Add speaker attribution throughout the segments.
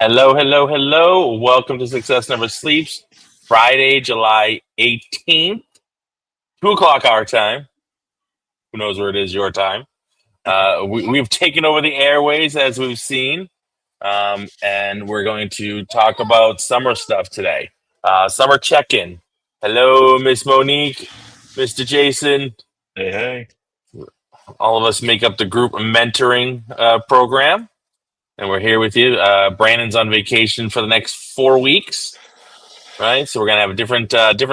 Speaker 1: Hello, hello, hello. Welcome to Success Never Sleeps, Friday, July 18th, 2 o'clock our time. Who knows where it is your time? We've taken over the airways as we've seen, and we're going to talk about summer stuff today. Summer check-in. Hello, Miss Monique, Mr. Jason.
Speaker 2: Hey, hey.
Speaker 1: All of us make up the group mentoring program, and we're here with you. Brandon's on vacation for the next 4 weeks. Right? So we're gonna have different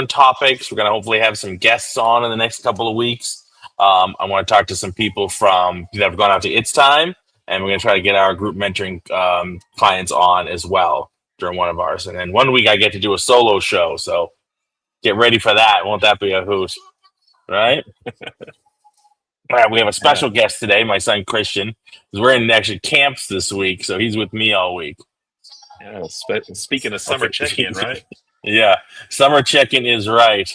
Speaker 1: topics. We're gonna hopefully have some guests on in the next couple of weeks. I want to talk to some people from that have gone out to It's Time, and we're gonna try to get our group mentoring clients on as well during one of ours. And then one week I get to do a solo show, so get ready for that. Won't that be a hoot? Right? All right, we have a
Speaker 2: Yeah,
Speaker 1: special guest today, my son Christian, because we're in actually camps this week, so he's with me all week.
Speaker 2: yeah. Speaking of summer
Speaker 1: Okay.
Speaker 2: check-in, right?
Speaker 1: Yeah, summer check-in is right.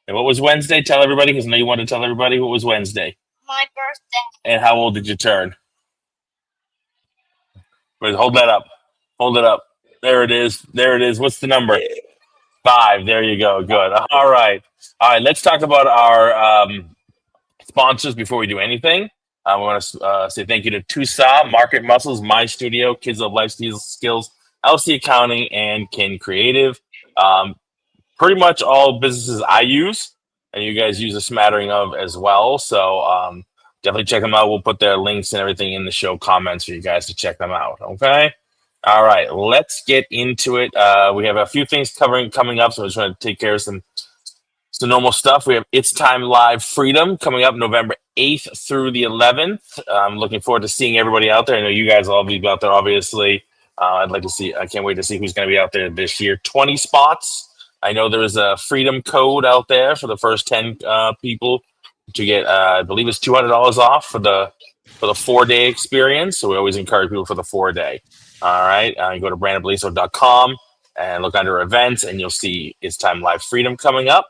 Speaker 1: And what was Wednesday? Tell everybody, because I know you want to tell everybody what was Wednesday.
Speaker 3: My birthday.
Speaker 1: And how old did you turn? Wait, hold that up. Hold it up. There it is. There it is. What's the number?
Speaker 2: Yeah.
Speaker 1: 5. There you go. Good. All right. All right. Let's talk about our sponsors before we do anything. I want to say thank you to Tusa, Market Muscles, My Studio, Kids of Life Skills, LC Accounting, and Kin Creative. Um, Pretty much all businesses I use, and you guys use a smattering of as well. So definitely check them out. We'll put their links and everything in the show comments for you guys to check them out. Okay. All right, let's get into it. We have a few things coming up, so we're trying to take care of some normal stuff. We have It's Time Live Freedom coming up November 8th through the 11th. I'm looking forward to seeing everybody out there. I know you guys will all be out there, obviously. I'd like to see, I can't wait to see who's going to be out there this year. 20 spots. I know there is a freedom code out there for the first 10 people to get, I believe it's $200 off for the 4-day experience. So we always encourage people for the 4-day. All right. You go to brandonbeliso.com and look under events, and you'll see It's Time Live Freedom coming up.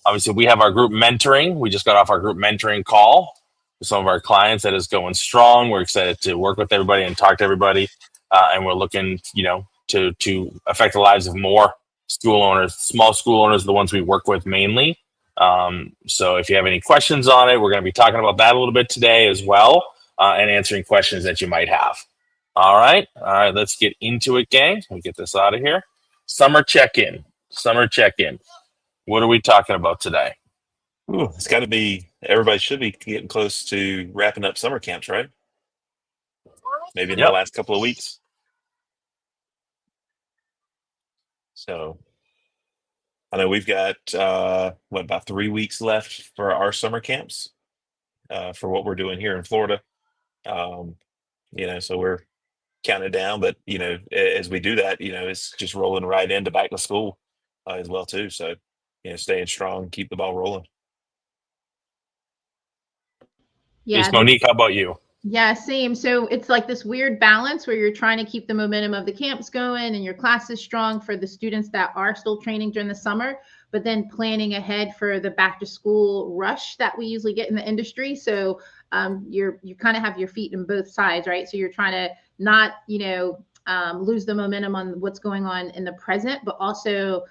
Speaker 1: Obviously, we have our group mentoring. We just got off our group mentoring call with some of our clients. That is going strong. We're excited to work with everybody and talk to everybody, and we're looking, to affect the lives of more school owners. Small school owners are the ones we work with mainly. So if you have any questions on it, we're going to be talking about that a little bit today as well, and answering questions that you might have. All right, let's get into it, gang. Let me get this out of here. Summer check-in. Summer check-in. What are we talking about today?
Speaker 2: Ooh, it's got to be, everybody should be getting close to wrapping up summer camps, right? Maybe in the
Speaker 1: Yep.
Speaker 2: last couple of weeks. So I know we've got, about 3 weeks left for our summer camps for what we're doing here in Florida. Um, so we're counting down, but, as we do that, it's just rolling right into back to school as well, too. So, staying strong, keep the ball rolling.
Speaker 1: Miss
Speaker 4: Yeah,
Speaker 1: Monique, how about you?
Speaker 4: yeah, same. So it's like this weird balance where you're trying to keep the momentum of the camps going and your class is strong for the students that are still training during the summer, but then planning ahead for the back to school rush that we usually get in the industry. So you kind of have your feet in both sides, right? So you're trying to not, lose the momentum on what's going on in the present, but also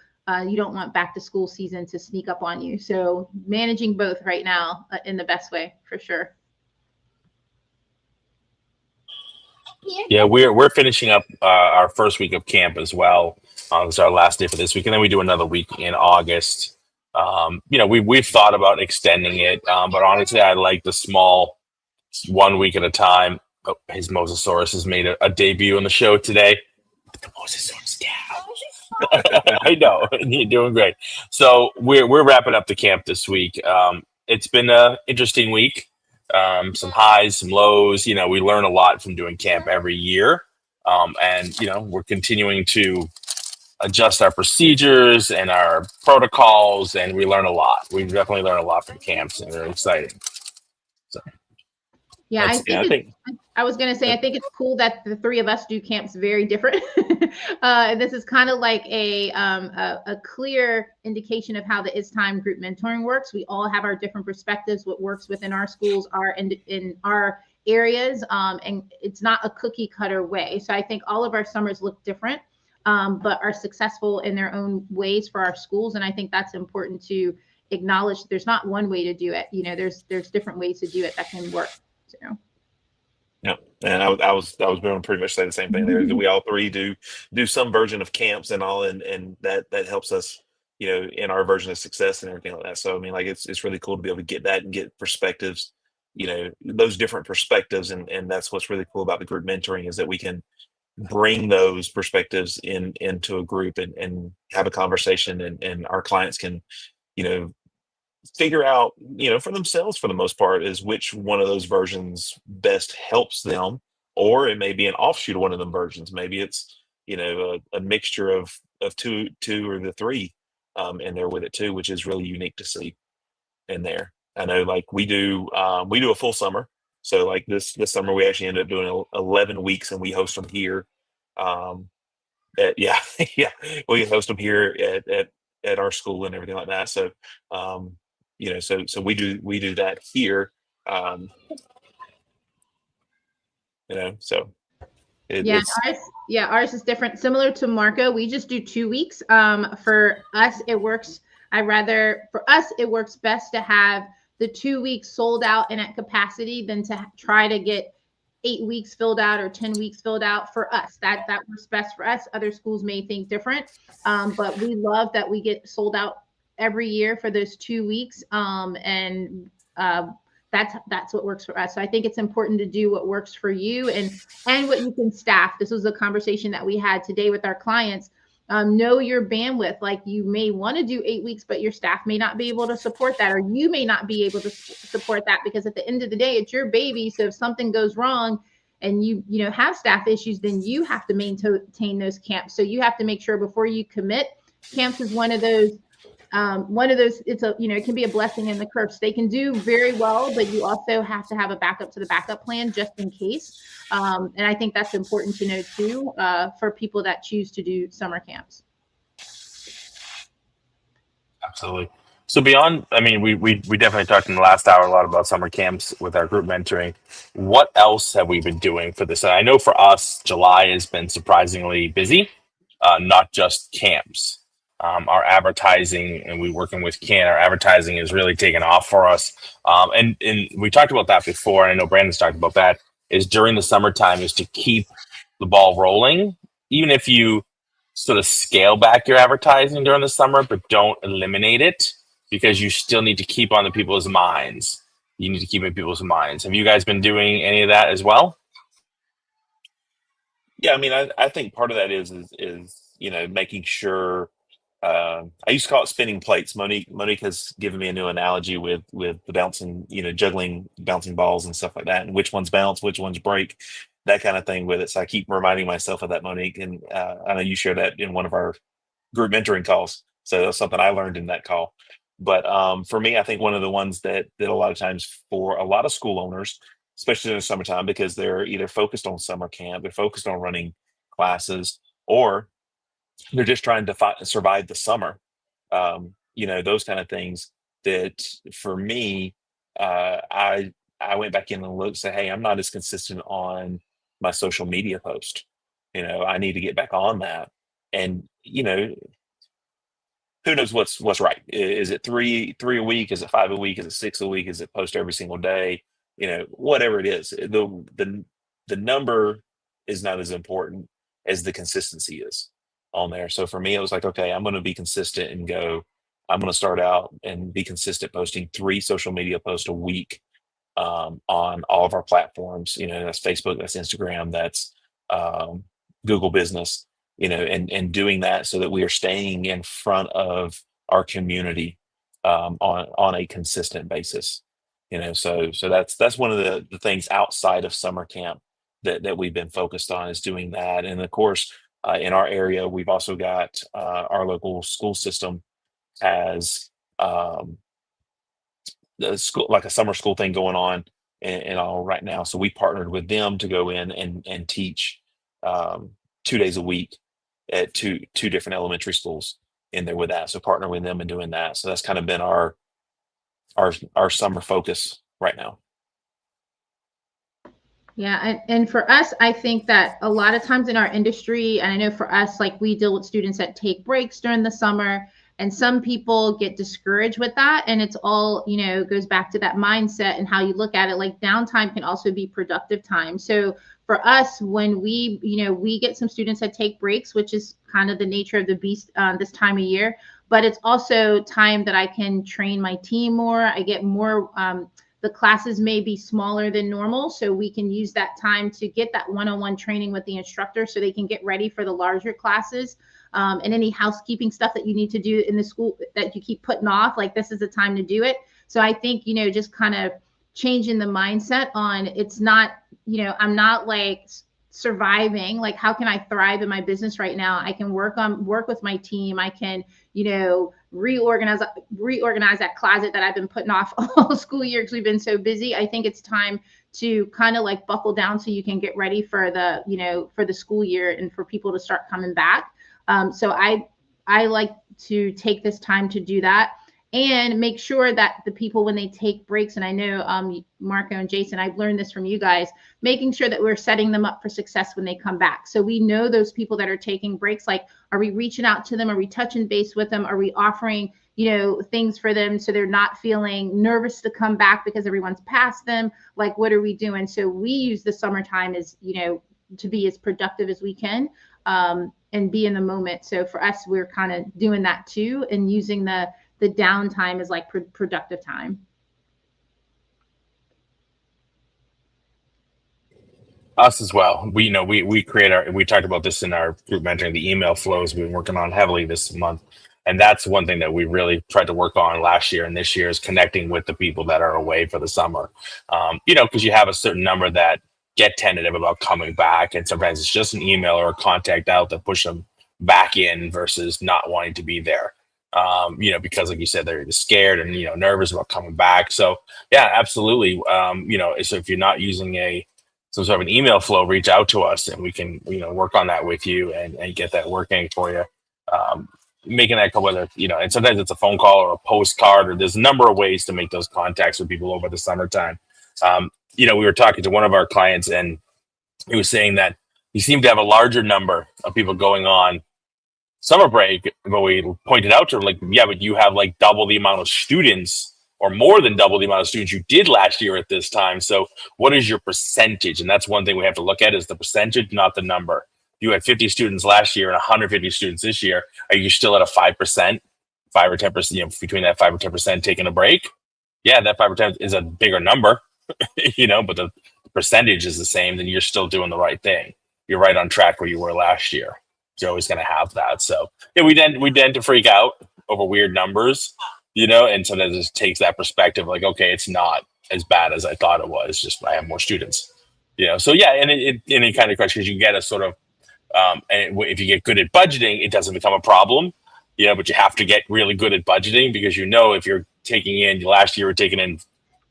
Speaker 4: you don't want back to school season to sneak up on you. So managing both right now in the best way for sure.
Speaker 1: Yeah, we're finishing up our first week of camp as well. It's our last day for this week, and then we do another week in August. We've thought about extending it, but honestly, I like the small 1 week at a time. Oh, his Mosasaurus has made a debut on the show today. Put the Mosasaurus down. I know you're doing great. So we're wrapping up the camp this week. It's been an interesting week. Some highs, some lows. We learn a lot from doing camp every year, and we're continuing to adjust our procedures and our protocols, and we learn a lot. We definitely learn a lot from camps, and they're exciting. So
Speaker 4: Yeah,
Speaker 1: that's
Speaker 2: Yeah, I think.
Speaker 4: I was going to say, I think it's cool that the three of us do camps very different. This is kind of like a clear indication of how the It's Time group mentoring works. We all have our different perspectives, what works within our schools, in our areas, and it's not a cookie cutter way. So I think all of our summers look different, but are successful in their own ways for our schools. And I think that's important to acknowledge. There's not one way to do it. There's different ways to do it that can work. So.
Speaker 2: Yeah, and I was going to pretty much say the same thing there. That we all three do some version of camps and all, and that helps us, in our version of success and everything like that. So I mean, like it's really cool to be able to get that and get perspectives, those different perspectives, and that's what's really cool about the group mentoring is that we can bring those perspectives into a group and have a conversation, and our clients can, you know, figure out, for themselves for the most part, is which one of those versions best helps them, or it may be an offshoot of one of them versions. Maybe it's, a mixture of two or the three in there with it too, which is really unique to see in there. I know, like we do a full summer. So like this summer we actually ended up doing 11 weeks, and we host them here. Um, yeah, yeah, we host them here at our school and everything like that. So, so we do that here. Um, so
Speaker 4: Yeah,
Speaker 2: it's
Speaker 4: ours is different. Similar to Marco, we just do 2 weeks. For us, it works. For us, it works best to have the 2 weeks sold out and at capacity than to try to get 8 weeks filled out or 10 weeks filled out. For us, that works best for us. Other schools may think different, but we love that we get sold out every year for those 2 weeks. And that's what works for us. So I think it's important to do what works for you and what you can staff. This was a conversation that we had today with our clients. Know your bandwidth. Like, you may want to do 8 weeks, but your staff may not be able to support that, or you may not be able to support that, because at the end of the day, it's your baby. So if something goes wrong and you have staff issues, then you have to maintain those camps. So you have to make sure before you commit. Camps is one of those. It can be a blessing and the curse. They can do very well, but you also have to have a backup to the backup plan just in case. And I think that's important to know too, for people that choose to do summer camps.
Speaker 1: Absolutely. So beyond, I mean, we definitely talked in the last hour a lot about summer camps with our group mentoring. What else have we been doing for this? And I know for us, July has been surprisingly busy, not just camps. Our advertising, and we working with Can, our advertising is really taken off for us. And we talked about that before, and I know Brandon's talked about that, is during the summertime is to keep the ball rolling, even if you sort of scale back your advertising during the summer, but don't eliminate it, because you still need to keep on the people's minds. You need to keep in people's minds. Have you guys been doing any of that as well?
Speaker 2: Yeah, I mean, I think part of that is making sure. I used to call it spinning plates. Monique has given me a new analogy with the bouncing, juggling bouncing balls and stuff like that, and which ones bounce, which ones break, that kind of thing with it. So I keep reminding myself of that, Monique, and I know you shared that in one of our group mentoring calls. So that's something I learned in that call. But for me, I think one of the ones that a lot of times for a lot of school owners, especially in the summertime, because they're either focused on summer camp, they're focused on running classes, or they're just trying to survive the summer. Those kind of things. That for me, I went back in and looked, say, hey, I'm not as consistent on my social media post. I need to get back on that. And who knows what's right? Is it three a week? Is it 5 a week? Is it 6 a week? Is it post every single day? Whatever it is, the number is not as important as the consistency is on there. So for me, it was like, okay, I'm going to be consistent and go. I'm going to start out and be consistent, posting 3 social media posts a week on all of our platforms. That's Facebook, that's Instagram, that's Google Business. And doing that so that we are staying in front of our community on a consistent basis. So that's one of the things outside of summer camp that we've been focused on, is doing that. And of course, in our area, we've also got our local school system has the school, like a summer school thing going on and all right now. So we partnered with them to go in and teach 2 days a week at two different elementary schools in there with that. So partner with them and doing that. So that's kind of been our summer focus right now.
Speaker 4: Yeah, and for us, I think that a lot of times in our industry, and I know for us, like we deal with students that take breaks during the summer, and some people get discouraged with that. And it's all, goes back to that mindset and how you look at it. Like downtime can also be productive time. So for us, when we get some students that take breaks, which is kind of the nature of the beast this time of year, but it's also time that I can train my team more. I get more. The classes may be smaller than normal, so we can use that time to get that one-on-one training with the instructor so they can get ready for the larger classes. And any housekeeping stuff that you need to do in the school that you keep putting off, like this is the time to do it. So I think, just kind of changing the mindset on it's not, I'm not like surviving, like how can I thrive in my business right now? I can work with my team. I can, reorganize that closet that I've been putting off all school year because we've been so busy. I think it's time to kind of like buckle down so you can get ready for the school year and for people to start coming back. So I like to take this time to do that and make sure that the people, when they take breaks, and I know Marco and Jason, I've learned this from you guys, making sure that we're setting them up for success when they come back. So we know those people that are taking breaks, like, are we reaching out to them? Are we touching base with them? Are we offering, things for them so they're not feeling nervous to come back because everyone's past them? Like, what are we doing? So we use the summertime as, to be as productive as we can and be in the moment. So for us, we're kind of doing that too, and using the downtime is like productive time.
Speaker 1: Us as well. We create we talked about this in our group mentoring, the email flows we've been working on heavily this month. And that's one thing that we really tried to work on last year and this year is connecting with the people that are away for the summer. Because you have a certain number that get tentative about coming back. And sometimes it's just an email or a contact out that push them back in versus not wanting to be there. Because like you said, they're scared and, nervous about coming back. So yeah, absolutely. So if you're not using some sort of an email flow, reach out to us and we can, work on that with you and get that working for you. Making that call, whether, and sometimes it's a phone call or a postcard, or there's a number of ways to make those contacts with people over the summertime. We were talking to one of our clients and he was saying that he seemed to have a larger number of people going on summer break, but we pointed out to him, like, yeah, but you have like double the amount of students or more than double the amount of students you did last year at this time. So what is your percentage? And that's one thing we have to look at is the percentage, not the number. You had 50 students last year and 150 students this year. Are you still at a 5%, 5 or 10%, between that 5 or 10% taking a break? Yeah, that 5 or 10 is a bigger number, but the percentage is the same, then you're still doing the right thing. You're right on track where you were last year. You're always going to have that. So yeah, we tend to freak out over weird numbers, and sometimes it just takes that perspective, like, okay, it's not as bad as I thought it was. Just I have more students, So yeah, and it kind of crushes. You get a sort of, and if you get good at budgeting, it doesn't become a problem, but you have to get really good at budgeting because if you're taking in last year, we're taking in,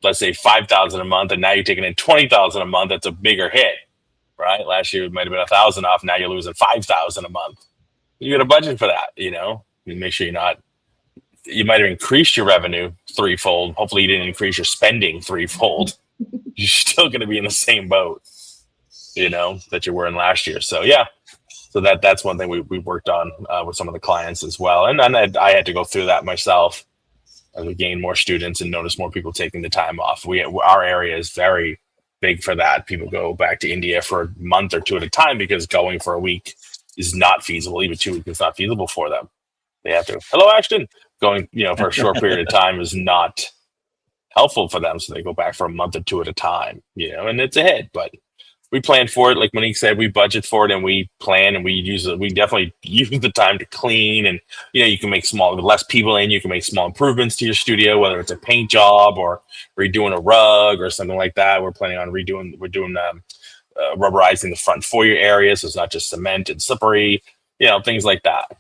Speaker 1: let's say 5,000 a month, and now you're taking in 20,000 a month. That's a bigger hit. Right? Last year it might have been 1,000 off. Now you're losing 5,000 a month. You got a budget for that, You make sure you might have increased your revenue threefold. Hopefully you didn't increase your spending threefold. You're still going to be in the same boat, that you were in last year. So yeah, so that's one thing we worked on with some of the clients as well. And I had to go through that myself as we gain more students and notice more people taking the time off. Our area is very big for that. People go back to India for a month or two at a time because going for a week is not feasible. Even 2 weeks is not feasible for them. They have to, hello, Ashton. Going, for a short period of time is not helpful for them. So they go back for a month or two at a time, and it's a hit, but we plan for it. Like Monique said, we budget for it and we plan and we definitely use the time to clean. And, you can make with less people in, you can make small improvements to your studio, whether it's a paint job or redoing a rug or something like that. We're planning on rubberizing the front foyer area. So it's not just cement and slippery, things like that,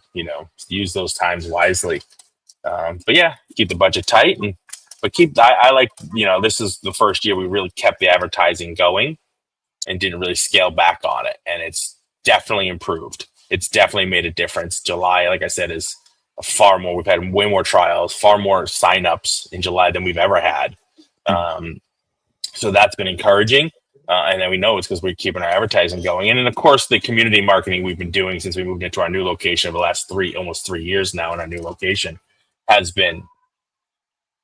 Speaker 1: use those times wisely. But yeah, keep the budget tight I like, this is the first year we really kept the advertising going and didn't really scale back on it. And it's definitely improved. It's definitely made a difference. July, like I said, is far more. We've had way more trials, far more signups in July than we've ever had. So that's been encouraging. And then we know it's because we're keeping our advertising going. And then, of course, the community marketing we've been doing since we moved into our new location over the last almost 3 years now in our new location has been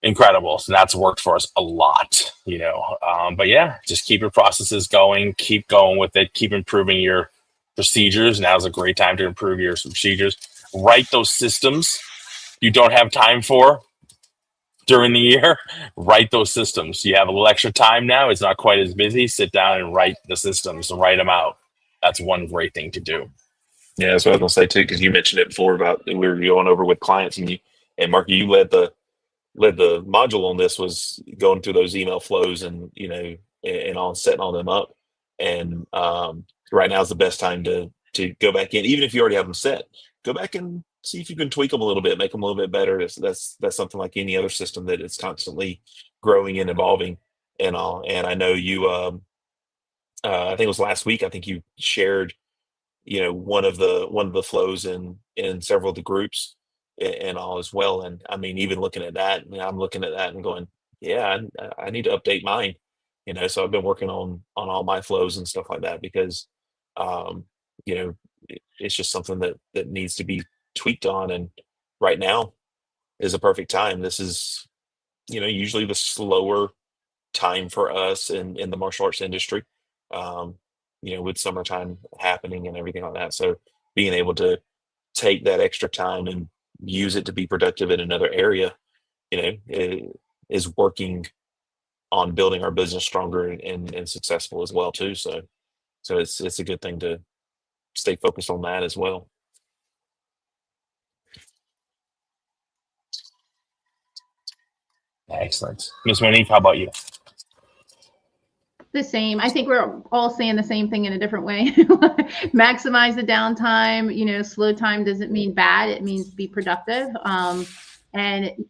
Speaker 1: incredible. So that's worked for us a lot, But yeah, just keep your processes going, keep going with it, keep improving your procedures. Now's a great time to improve your procedures. Write those systems you don't have time for during the year. Write those systems. You have a little extra time now. It's not quite as busy. Sit down and write the systems and write them out. That's one great thing to do.
Speaker 2: Yeah, that's what I was gonna say too, because you mentioned it before about we were going over with clients, and Mark, you led the module on this, was going through those email flows and and all, setting all them up. And right now is the best time to go back in, even if you already have them set. Go back and see if you can tweak them a little bit, make them a little bit better. That's something like any other system that is constantly growing and evolving and all. And I know you, I think it was last week, I think you shared one of the flows in several of the groups and all as well. And I mean, even looking at that, I'm looking at that and going, yeah, I need to update mine. So I've been working on all my flows and stuff like that, because um it's just something that needs to be tweaked on. And right now is a perfect time. This is usually the slower time for us in the martial arts industry, um, with summertime happening and everything like that. So being able to take that extra time and use it to be productive in another area, is working on building our business stronger and successful as well too. So it's a good thing to stay focused on that as well.
Speaker 1: Excellent. Miss Monique, how about you?
Speaker 4: The same. I think we're all saying the same thing in a different way. Maximize the downtime. Slow time doesn't mean bad. It means be productive. And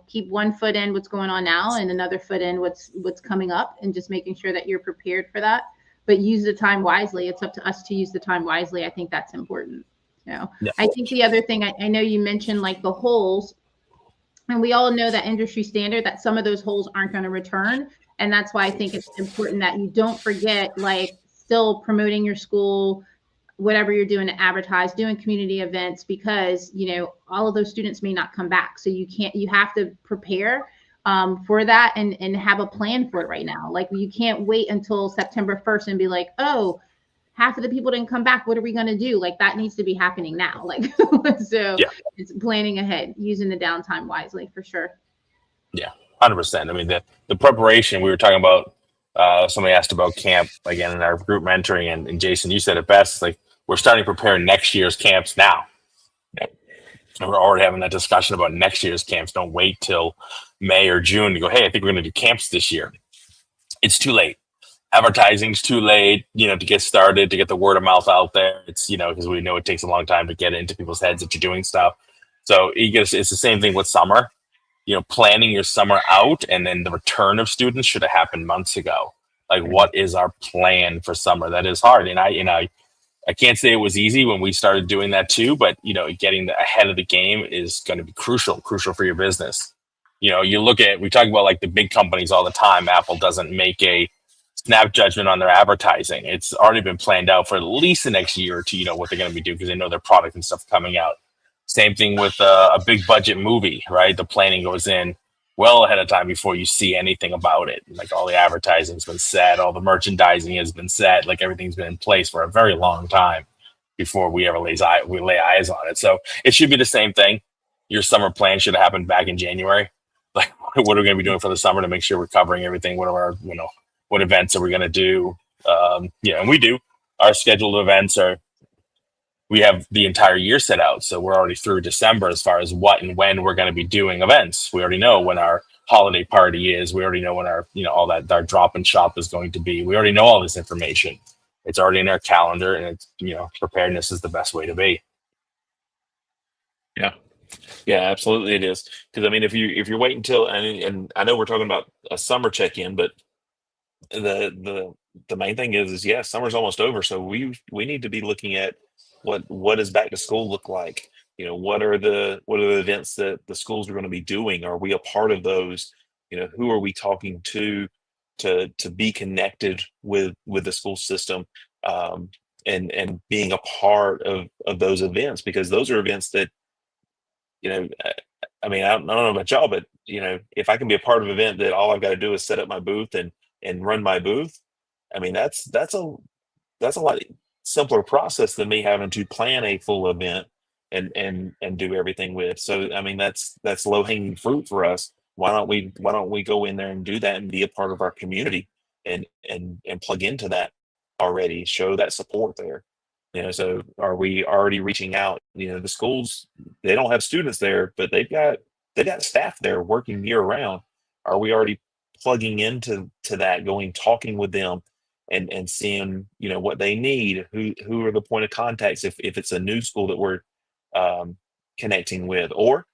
Speaker 4: keep one foot in what's going on now and another foot in what's coming up, and just making sure that you're prepared for that. But use the time wisely. It's up to us to use the time wisely. I think that's important.
Speaker 1: Yeah.
Speaker 4: I think the other thing, I know you mentioned like the holes, and we all know that industry standard that some of those holes aren't going to return. And that's why I think it's important that you don't forget, like, still promoting your school, whatever you're doing to advertise, doing community events, because, all of those students may not come back. So you have to prepare for that and have a plan for it right now. Like, you can't wait until September 1st and be like, oh, half of the people didn't come back. What are we going to do? Like, that needs to be happening now. Like, so yeah. It's planning ahead, using the downtime wisely, for sure.
Speaker 1: Yeah, 100%. I mean, the preparation we were talking about, somebody asked about camp again in our group mentoring, and Jason, you said it best. It's like, we're starting to prepare next year's camps now.
Speaker 2: Yep.
Speaker 1: And we're already having that discussion about next year's camps. Don't wait till May or June to go, hey, I think we're going to do camps this year. It's too late. Advertising's too late, to get started, to get the word of mouth out there. It's, because we know it takes a long time to get it into people's heads that you're doing stuff. So it's the same thing with summer. Planning your summer out, and then the return of students should have happened months ago. Like, what is our plan for summer? That is hard. And I can't say it was easy when we started doing that too, but getting ahead of the game is going to be crucial for your business. We talk about like the big companies all the time. Apple doesn't make a snap judgment on their advertising. It's already been planned out for at least the next year or two, what they're going to be doing, because they know their product and stuff coming out. Same thing with a big budget movie, right? The planning goes in well ahead of time before you see anything about it. Like, all the advertising's been set, all the merchandising has been set, like everything's been in place for a very long time before we ever lay eyes on it. So it should be the same thing. Your summer plan should have happened back in January. Like, what are we going to be doing for the summer to make sure we're covering everything? What are our, what events are we going to do? And we do. Our scheduled events we have the entire year set out. So we're already through December as far as what and when we're going to be doing events. We already know when our holiday party is. We already know when our, all that, our drop and shop is going to be. We already know all this information. It's already in our calendar, and it's, preparedness is the best way to be.
Speaker 2: Yeah. Yeah, absolutely it is. Because I mean, if you're waiting until, and I know we're talking about a summer check-in, but the main thing is yeah, summer's almost over. So we need to be looking at what does back to school look like? What are the events that the schools are going to be doing? Are we a part of those? Who are we talking to? to be connected with the school system, and being a part of those events, because those are events that, you know, I mean, I don't know about y'all, but if I can be a part of an event that all I've got to do is set up my booth and run my booth, I mean, that's a lot simpler process than me having to plan a full event and do everything with. So I mean, that's low hanging fruit for us. Why don't we go in there and do that and be a part of our community and plug into that already, show that support there. So are we already reaching out? The schools, they don't have students there, but they've got staff there working year round. Are we already plugging into that, going talking with them and seeing what they need, who are the point of contacts if it's a new school that we're um, connecting with, or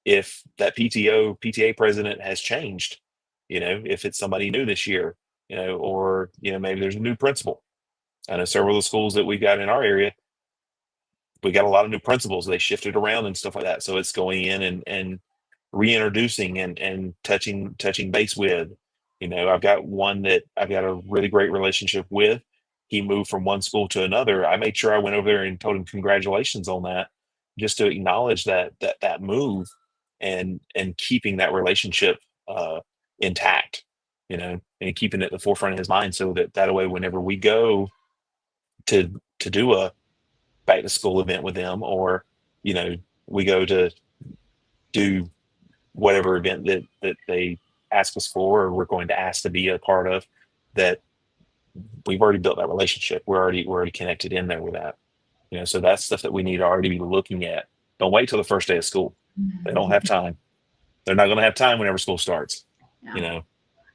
Speaker 2: if that PTA president has changed, if it's somebody new this year, or maybe there's a new principal. I know several of the schools that we've got in our area, we got a lot of new principals. They shifted around and stuff like that. So it's going in and reintroducing and touching base with. I've got one that I've got a really great relationship with. He moved from one school to another. I made sure I went over there and told him congratulations on that, just to acknowledge that move and keeping that relationship intact, and keeping it at the forefront of his mind, so that way whenever we go to do a back to school event with them, or we go to do whatever event that they ask us for, or we're going to ask to be a part of, that we've already built that relationship. We're already connected in there with that. So that's stuff that we need to already be looking at. Don't wait till the first day of school. They don't have time. They're not going to have time whenever school starts.
Speaker 4: Yeah.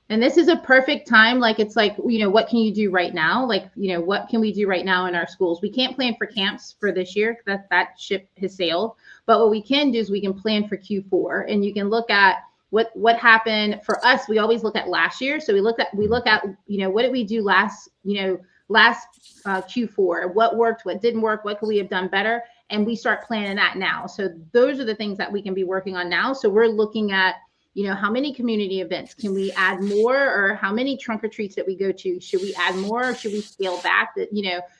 Speaker 4: And this is a perfect time. Like, it's like, what can you do right now? Like, what can we do right now in our schools? We can't plan for camps for this year. That ship has sailed. But what we can do is we can plan for Q4, and you can look at what happened for us. We always look at last year. So we look at, what did we do last Q4? What worked, what didn't work, what could we have done better? And we start planning that now. So those are the things that we can be working on now. So we're looking at, how many community events can we add more, or how many trunk or treats that we go to? Should we add more, or should we scale back?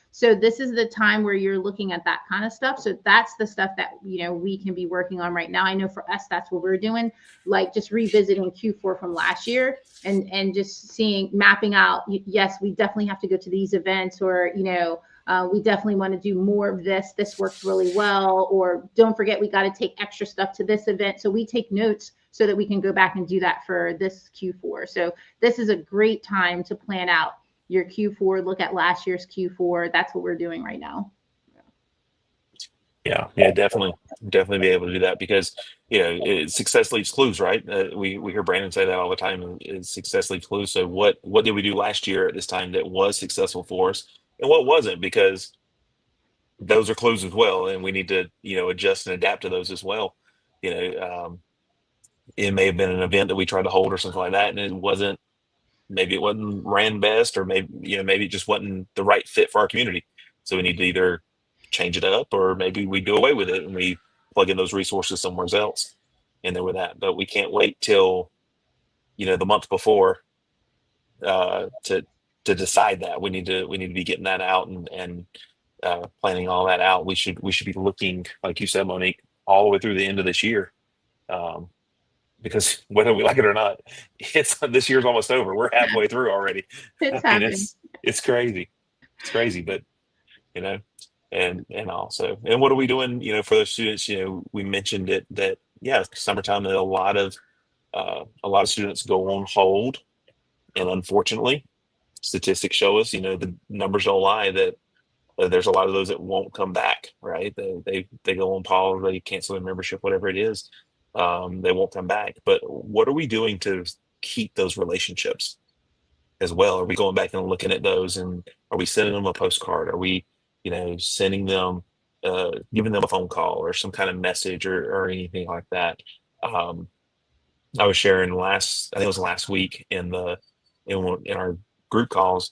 Speaker 4: So this is the time where you're looking at that kind of stuff. So that's the stuff that, we can be working on right now. I know for us, that's what we're doing, like just revisiting Q4 from last year and just mapping out, yes, we definitely have to go to these events, or, we definitely want to do more of this. This worked really well. Or don't forget, we got to take extra stuff to this event. So we take notes so that we can go back and do that for this Q4. So this is a great time to plan out your Q4, look at last year's Q4. That's what we're doing right now.
Speaker 2: Yeah, definitely be able to do that, because success leaves clues, right? We hear Brandon say that all the time. Success leaves clues. So what did we do last year at this time that was successful for us, and what wasn't? Because those are clues as well, and we need to adjust and adapt to those as well. It may have been an event that we tried to hold or something like that, and maybe it wasn't ran best, or maybe it just wasn't the right fit for our community. So we need to either change it up, or maybe we do away with it and we plug in those resources somewhere else in there with that. But we can't wait till the month before to decide that. We need to be getting that out and planning all that out. We should be looking, like you said, Monique, all the way through the end of this year. Because whether we like it or not, this year's almost over. We're halfway through already.
Speaker 4: It's
Speaker 2: I mean,
Speaker 4: happening.
Speaker 2: it's crazy. It's crazy, but and also, and what are we doing? For those students, we mentioned it that summertime, that a lot of students go on hold, and unfortunately, statistics show us, the numbers don't lie, that there's a lot of those that won't come back. Right? They go on pause, they cancel their membership, whatever it is. They won't come back. But what are we doing to keep those relationships as well? Are we going back and looking at those, and are we sending them a postcard? Are we, sending them, giving them a phone call or some kind of message or anything like that? I was sharing I think it was last week in our group calls,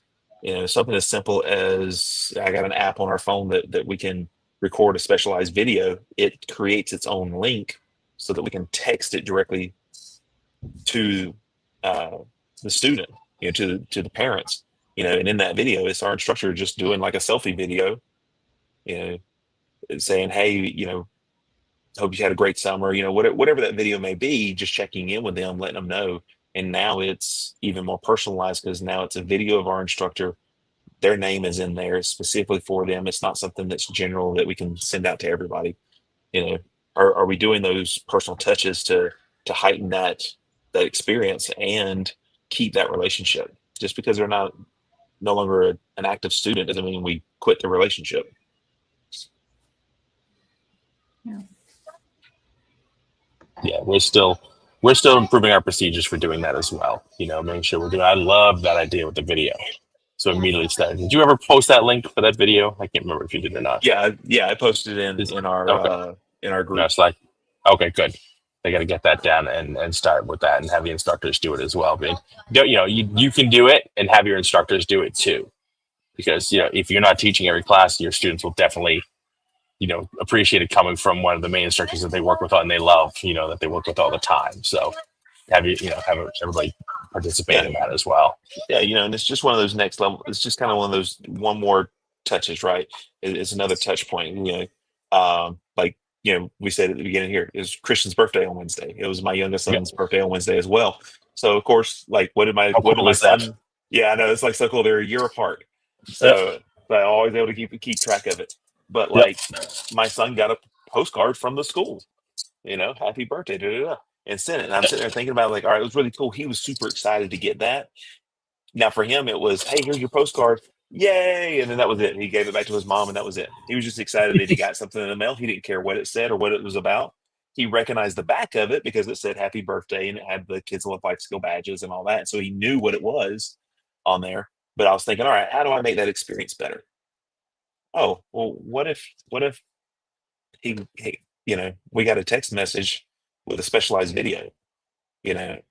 Speaker 2: something as simple as, I got an app on our phone that we can record a specialized video. It creates its own link so that we can text it directly to the student. to the parents, and in that video, it's our instructor just doing like a selfie video, you saying, hey, hope you had a great summer, whatever that video may be, just checking in with them, letting them know. And now it's even more personalized because now it's a video of our instructor. Their name is in there specifically for them. It's not something that's general that we can send out to everybody. Are we doing those personal touches to heighten that experience and keep that relationship? Just because they're no longer an active student doesn't mean we quit the relationship.
Speaker 1: Yeah, we're still improving our procedures for doing that as well. Making sure we're doing. I love that idea with the video. So immediately started. Did you ever post that link for that video? I can't remember if you did or not.
Speaker 2: Yeah, I posted in our
Speaker 1: Okay.
Speaker 2: in our
Speaker 1: No,
Speaker 2: group.
Speaker 1: it's like, okay, good. They got to get that down and start with that and have the instructors do it as well. But, you can do it and have your instructors do it too. Because, if you're not teaching every class, your students will definitely, appreciate it coming from one of the main instructors that they work with and they love, that they work with all the time. So have everybody participate in that as well.
Speaker 2: Yeah, and it's just one of those next level. It's just kind of one of those one more touches, right? It's another touch point. Like we said at the beginning here, it was Christian's birthday on Wednesday. It was my youngest son's birthday on Wednesday as well. So of course, like, what did my son?
Speaker 1: That?
Speaker 2: Yeah, I know, it's like so cool. They're a year apart, so I'm always able to keep track of it. But like, my son got a postcard from the school. Happy birthday, da, da, da, and sent it. And I'm sitting there thinking about, like, all right, it was really cool. He was super excited to get that. Now for him, it was, hey, here's your postcard. Yay. And then that was it. He gave it back to his mom and that was it. He was just excited that he got something in the mail. He didn't care what it said or what it was about. He recognized the back of it because it said happy birthday and it had the Kids Love Life Skill badges and all that. And so he knew what it was on there. But I was thinking, all right, how do I make that experience better? Oh, well, what if he we got a text message with a specialized video, you know,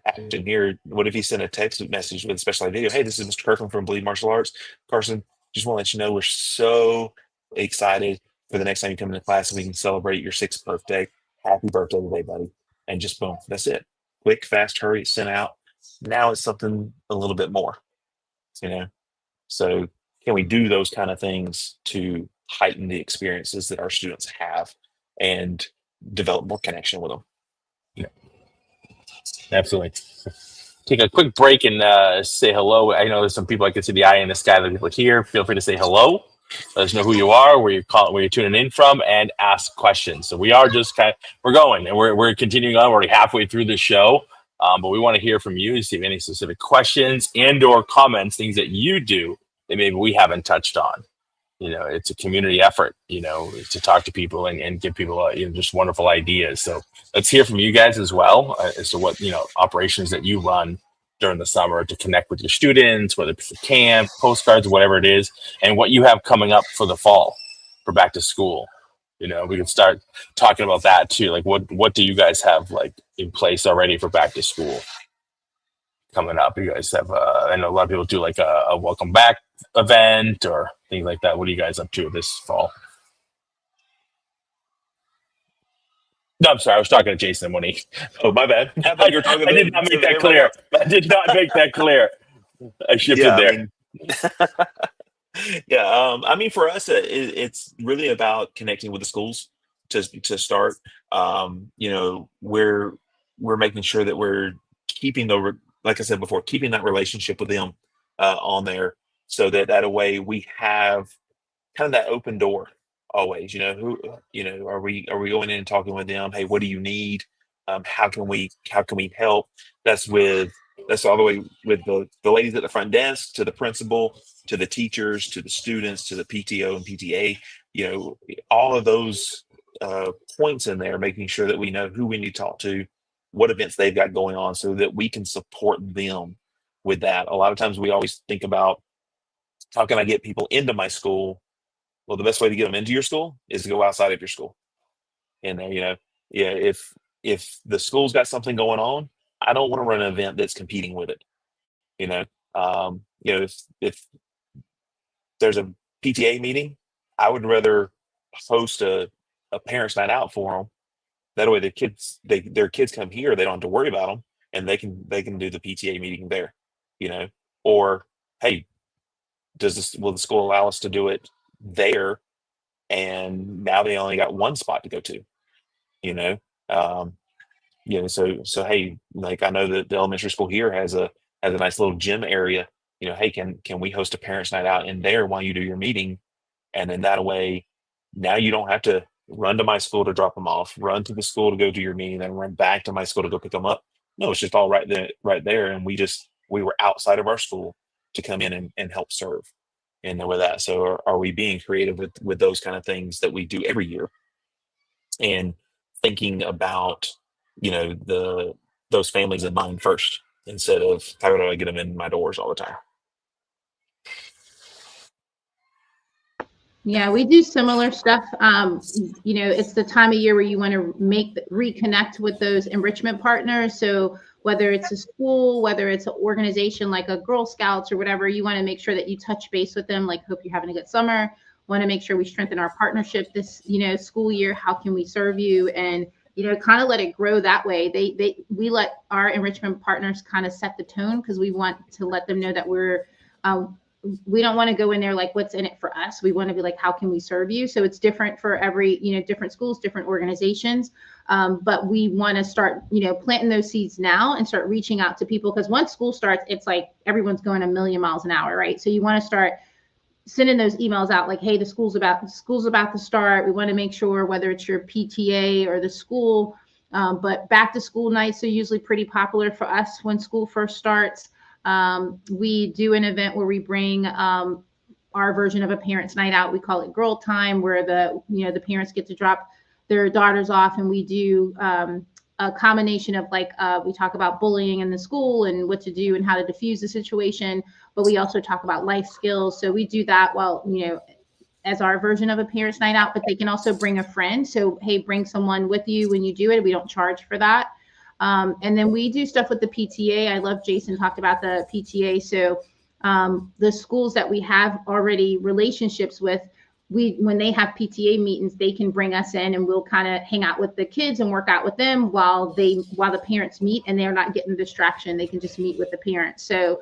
Speaker 2: action here? What if he sent a text message with a specialized video? Hey, this is Mr. Kirkland from Bleed Martial Arts. Carson, just want to let you know we're so excited for the next time you come into class and we can celebrate your 6th birthday. Happy birthday today, buddy. And just boom, that's it. Quick, fast, hurry, sent out. Now it's something a little bit more, So can we do those kind of things to heighten the experiences that our students have and develop more connection with them?
Speaker 1: Absolutely. Take a quick break and say hello. I know there's some people I can see the eye in the sky. The people here, feel free to say hello. Let us know who you are, where you're tuning in from, and ask questions. So we are just we're going and we're continuing on. We're already halfway through the show, but we want to hear from you. See if any specific questions and/or comments, things that you do that maybe we haven't touched on. It's a community effort, to talk to people and give people just wonderful ideas. So let's hear from you guys as well as to what, operations that you run during the summer to connect with your students, whether it's a camp, postcards, whatever it is, and what you have coming up for the fall for back to school. We can start talking about that too. Like what do you guys have like in place already for back to school coming up? You guys have, I know a lot of people do like a welcome back event or things like that. What are you guys up to this fall? No, I'm sorry. I was talking to Jason and Monique.
Speaker 2: Oh, my bad.
Speaker 1: I did not make that clear. I did not make that clear. I shifted there.
Speaker 2: For us, it's really about connecting with the schools to start. We're making sure that we're keeping like I said before, keeping that relationship with them on there, so that way we have kind of that open door always. Are we going in and talking with them? Hey, what do you need? How can we help? That's all the way with the ladies at the front desk, to the principal, to the teachers, to the students, to the PTO and PTA. All of those points in there, making sure that we know who we need to talk to, what events they've got going on, so that we can support them with that. A lot of times we always think about, how can I get people into my school? Well, the best way to get them into your school is to go outside of your school. And if the school's got something going on, I don't want to run an event that's competing with it. If there's a PTA meeting, I would rather host a parents' night out for them. That way, their kids come here, they don't have to worry about them, and they can do the PTA meeting there, or hey, will the school allow us to do it there? And now they only got one spot to go to, you know. Um, so hey, like I know that the elementary school here has a nice little gym area. Hey, can we host a parents' night out in there while you do your meeting? And then that way, now you don't have to run to my school to drop them off, run to the school to go do your meeting, then run back to my school to go pick them up. No, it's just all right there. And we were outside of our school to come in and help serve and with that. So are we being creative with those kind of things that we do every year, and thinking about, those families in mind first, instead of how do I get them in my doors all the time?
Speaker 4: Yeah, we do similar stuff. It's the time of year where you want to reconnect with those enrichment partners. So whether it's a school, whether it's an organization like a Girl Scouts or whatever, you want to make sure that you touch base with them. Like, hope you're having a good summer. Want to make sure we strengthen our partnership this, school year. How can we serve you? And kind of let it grow that way. We let our enrichment partners kind of set the tone, because we want to let them know that we don't want to go in there like, what's in it for us? We want to be like, how can we serve you? So it's different for every, different schools, different organizations. But we want to start, planting those seeds now and start reaching out to people, because once school starts, it's like everyone's going a million miles an hour, right? So you want to start sending those emails out like, hey, the school's about to start. We want to make sure, whether it's your PTA or the school, but back to school nights are usually pretty popular for us when school first starts. We do an event where we bring our version of a parents' night out. We call it Girl Time, where the parents get to drop their daughters off, and we do a combination of we talk about bullying in the school and what to do and how to diffuse the situation, but we also talk about life skills. So we do that as our version of a parents' night out, but they can also bring a friend. So, hey, bring someone with you when you do it. We don't charge for that. And then we do stuff with the PTA. I love Jason talked about the PTA. So the schools that we have already relationships with, when they have PTA meetings, they can bring us in and we'll kind of hang out with the kids and work out with them while the parents meet, and they're not getting distraction. They can just meet with the parents. So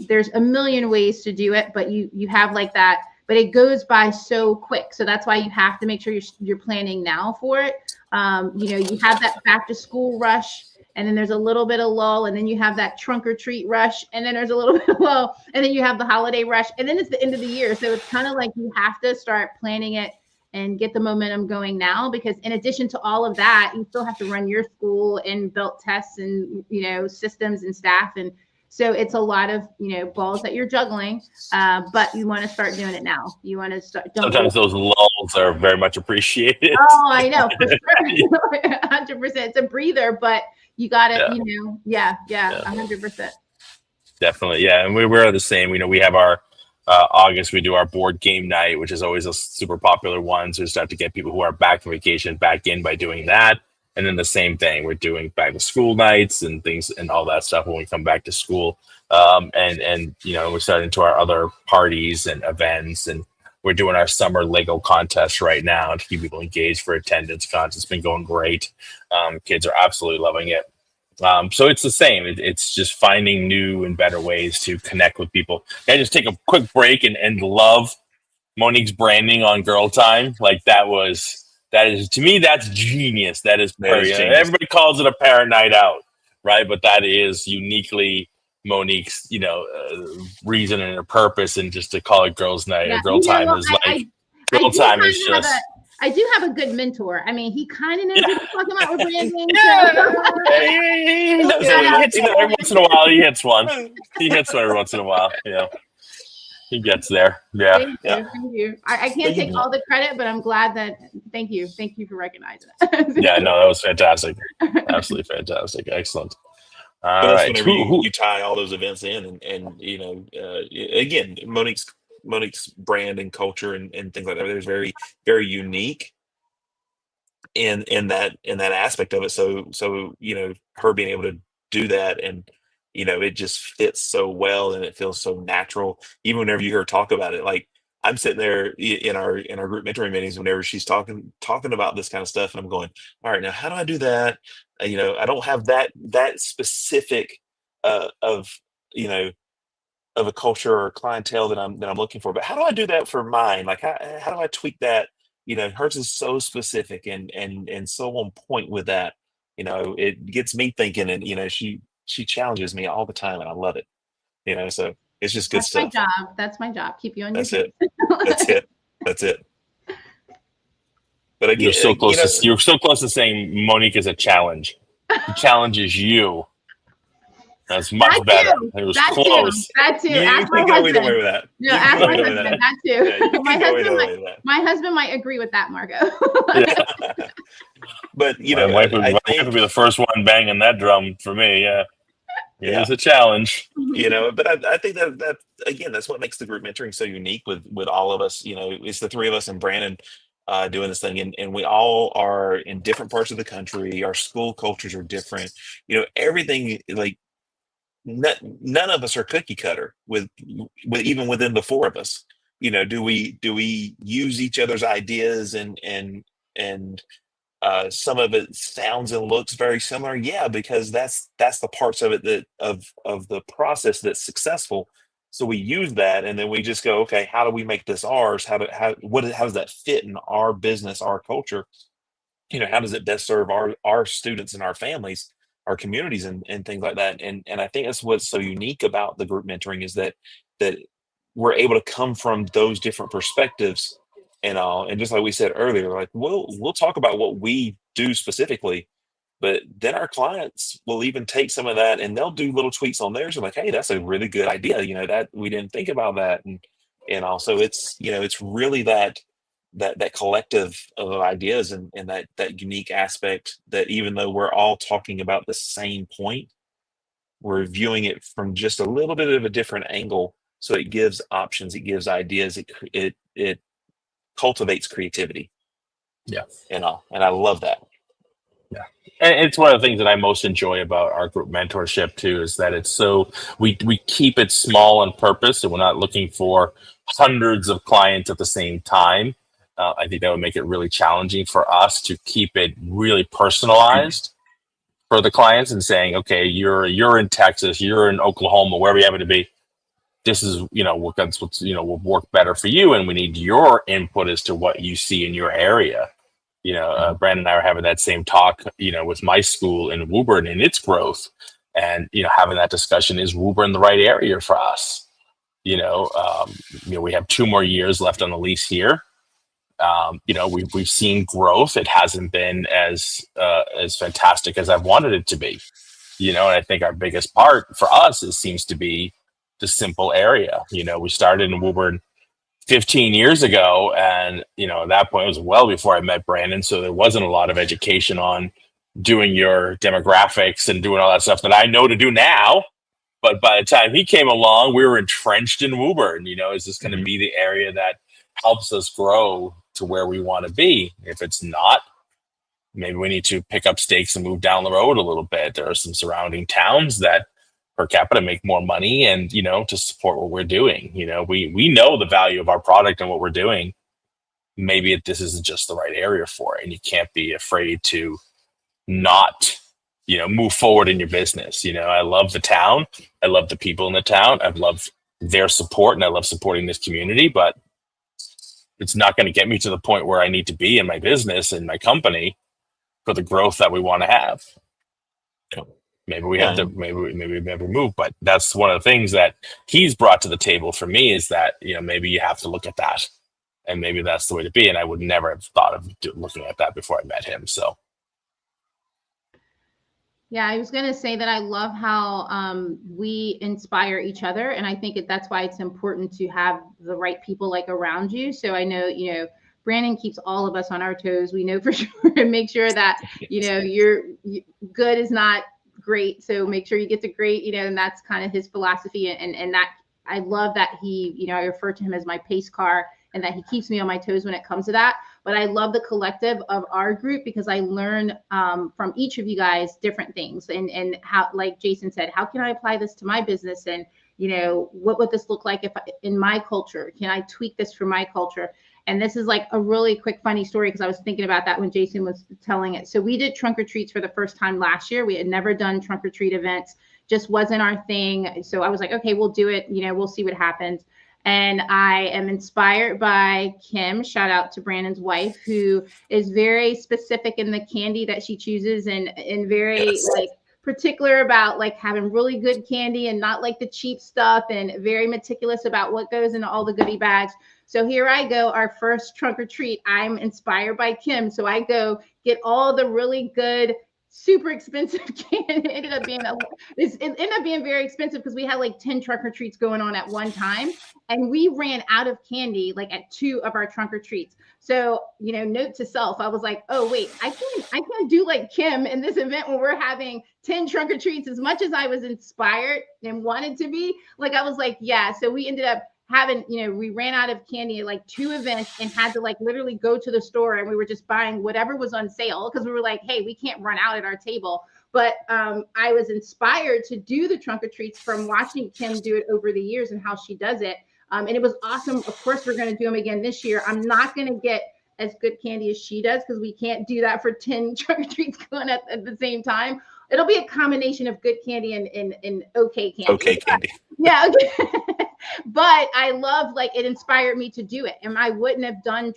Speaker 4: there's a million ways to do it, but you have like that, but it goes by so quick. So that's why you have to make sure you're planning now for it. You have that back to school rush, and then there's a little bit of lull, and then you have that trunk or treat rush, and then there's a little bit of lull, and then you have the holiday rush, and then it's the end of the year. So it's kind of like you have to start planning it and get the momentum going now, because in addition to all of that, you still have to run your school and build tests and, systems and staff. And so it's a lot of, balls that you're juggling, but you want to start doing it now. You want to start.
Speaker 1: Sometimes those lulls are very much appreciated.
Speaker 4: Oh, I know, for sure. 100%. It's a breather, but you got to, 100%.
Speaker 1: Definitely. Yeah. And we're the same. We have our August, we do our board game night, which is always a super popular one. So we just have to get people who are back from vacation back in by doing that. And then the same thing, we're doing back to school nights and things and all that stuff when we come back to school. And we're starting to our other parties and events, and we're doing our summer Lego contest right now to keep people engaged for attendance contest. It's been going great. Kids are absolutely loving it. So it's the same. It's just finding new and better ways to connect with people. Can I just take a quick break and love Monique's branding on Girl Time? Like that is to me, that's genius. That is genius. Everybody calls it a parent night out, right? But that is uniquely Monique's, reason and her purpose, and just to call it Girls Night or Girl Time is Girl Time is just.
Speaker 4: I do have a good mentor. I mean, he kind of knows what he's talking about with branding.
Speaker 1: Every once in a while, he hits one. He hits one every once in a while. He gets there. Yeah.
Speaker 4: Thank you. I can't take all the credit, but I'm glad that. Thank you for recognizing it.
Speaker 1: Yeah, no, that was fantastic. Absolutely fantastic. Excellent. All right.
Speaker 2: Whenever you tie all those events in, and again, Monique's brand and culture and things like that, there's very, very unique in that aspect of it. So her being able to do that, and it just fits so well, and it feels so natural. Even whenever you hear her talk about it, like I'm sitting there in our group mentoring meetings whenever she's talking about this kind of stuff, and I'm going, all right, now how do I do that? I don't have that specific of you know of a culture or clientele that I'm looking for, but how do I do that for mine? Like how do I tweak that? Hers is so specific and so on point with that. It gets me thinking, and she challenges me all the time, and I love it. So it's just good
Speaker 4: That's my
Speaker 2: stuff.
Speaker 4: job. That's my job. Keep you on your
Speaker 2: That's
Speaker 4: toes.
Speaker 2: it. That's it. That's it. But
Speaker 1: You're so
Speaker 2: again,
Speaker 1: close to saying Monique is a challenge. She challenges you. That's much
Speaker 4: That
Speaker 1: better.
Speaker 4: too.
Speaker 1: It was
Speaker 4: That
Speaker 1: close.
Speaker 4: too. That too.
Speaker 2: you
Speaker 4: Ask my
Speaker 2: can go either way
Speaker 4: husband.
Speaker 2: with that.
Speaker 4: No,
Speaker 2: You can
Speaker 4: ask
Speaker 2: go
Speaker 4: my
Speaker 2: either way with
Speaker 4: husband.
Speaker 2: that.
Speaker 4: That too.
Speaker 2: Yeah, you can go either way with that.
Speaker 4: My husband might agree with that, Margot.
Speaker 1: Yeah.
Speaker 2: But
Speaker 1: My wife
Speaker 2: I
Speaker 1: would
Speaker 2: think
Speaker 1: be the first one banging that drum for me. Yeah, it
Speaker 2: yeah.
Speaker 1: is a challenge.
Speaker 2: But I think that again, that's what makes the group mentoring so unique with all of us. It's the three of us and Brandon doing this thing, and we all are in different parts of the country. Our school cultures are different. Everything, like none of us are cookie cutter with even within the four of us. Do we use each other's ideas and some of it sounds and looks very similar, yeah, because that's the parts of it that of the process that's successful. So we use that, and then we just go, okay, how do we make this ours? How does that fit in our business, our culture? How does it best serve our students and our families, our communities, and things like that? And I think that's what's so unique about the group mentoring is that we're able to come from those different perspectives and all. And just like we said earlier, like we'll talk about what we do specifically, but then our clients will even take some of that and they'll do little tweaks on theirs and like, hey, that's a really good idea. That we didn't think about that. And also it's really that collective of ideas and that unique aspect that even though we're all talking about the same point, we're viewing it from just a little bit of a different angle. So it gives options, it gives ideas, it cultivates creativity
Speaker 1: Yeah.
Speaker 2: and all. And I love that.
Speaker 1: Yeah. And it's one of the things that I most enjoy about our group mentorship too, is that it's so we keep it small on purpose, and we're not looking for hundreds of clients at the same time. I think that would make it really challenging for us to keep it really personalized for the clients and saying, okay, you're in Texas, you're in Oklahoma, wherever you happen to be. This is that's what's will work better for you, and we need your input as to what you see in your area. Brandon and I are having that same talk, with my school in Woburn and its growth, and having that discussion, is Woburn the right area for us? We have 2 more years left on the lease here. We've seen growth. It hasn't been as fantastic as I've wanted it to be. And I think our biggest part for us seems to be the simple area. We started in Woburn 15 years ago, and at that point it was well before I met Brandon, so there wasn't a lot of education on doing your demographics and doing all that stuff that I know to do now. But by the time he came along, we were entrenched in Woburn. Is this going to be the area that helps us grow to where we want to be? If it's not, maybe we need to pick up stakes and move down the road a little bit. There are some surrounding towns that per capita make more money, and to support what we're doing. We know the value of our product and what we're doing. Maybe this isn't just the right area for it, and you can't be afraid to not move forward in your business. I love the town, I love the people in the town, I've loved their support, and I love supporting this community, but it's not going to get me to the point where I need to be in my business and my company for the growth that we want to have. Maybe we have to, maybe we never move, but that's one of the things that he's brought to the table for me, is that, maybe you have to look at that, and maybe that's the way to be. And I would never have thought of looking at that before I met him. So.
Speaker 4: Yeah, I was going to say that I love how we inspire each other. And I think that's why it's important to have the right people around you. So I know, Brandon keeps all of us on our toes. We know for sure, and make sure that, you're good is not great. So make sure you get to great, and that's kind of his philosophy. And that I love that he, I refer to him as my pace car, and that he keeps me on my toes when it comes to that. But I love the collective of our group, because I learn from each of you guys different things, and how, like Jason said, how can I apply this to my business? And what would this look like if in my culture? Can I tweak this for my culture? And this is like a really quick, funny story because I was thinking about that when Jason was telling it. So we did trunk or treats for the first time last year. We had never done trunk or treat events, just wasn't our thing. So I was like, okay, we'll do it. We'll see what happens. And I am inspired by Kim, shout out to Brandon's wife, who is very specific in the candy that she chooses and very like particular about like having really good candy and not like the cheap stuff, and very meticulous about what goes into all the goodie bags. So here I go, our first trunk or treat. I'm inspired by Kim. So I go get all the really good, super expensive candy. It ended up being very expensive because we had like 10 trunk or treats going on at one time. And we ran out of candy like at 2 of our trunk or treats. So, note to self, I was like, oh wait, I can't do like Kim in this event when we're having 10 trunk or treats. As much as I was inspired and wanted to be, like, I was like, yeah. So we ended up having, we ran out of candy at like 2 events and had to like literally go to the store, and we were just buying whatever was on sale because we were like, hey, we can't run out at our table. But I was inspired to do the trunk or treats from watching Kim do it over the years and how she does it. And it was awesome. Of course, we're going to do them again this year. I'm not going to get as good candy as she does because we can't do that for 10 trunk or treats going at the same time. It'll be a combination of good candy and okay candy.
Speaker 2: Okay candy.
Speaker 4: Yeah. Okay. But I love, like, it inspired me to do it. And I wouldn't have done,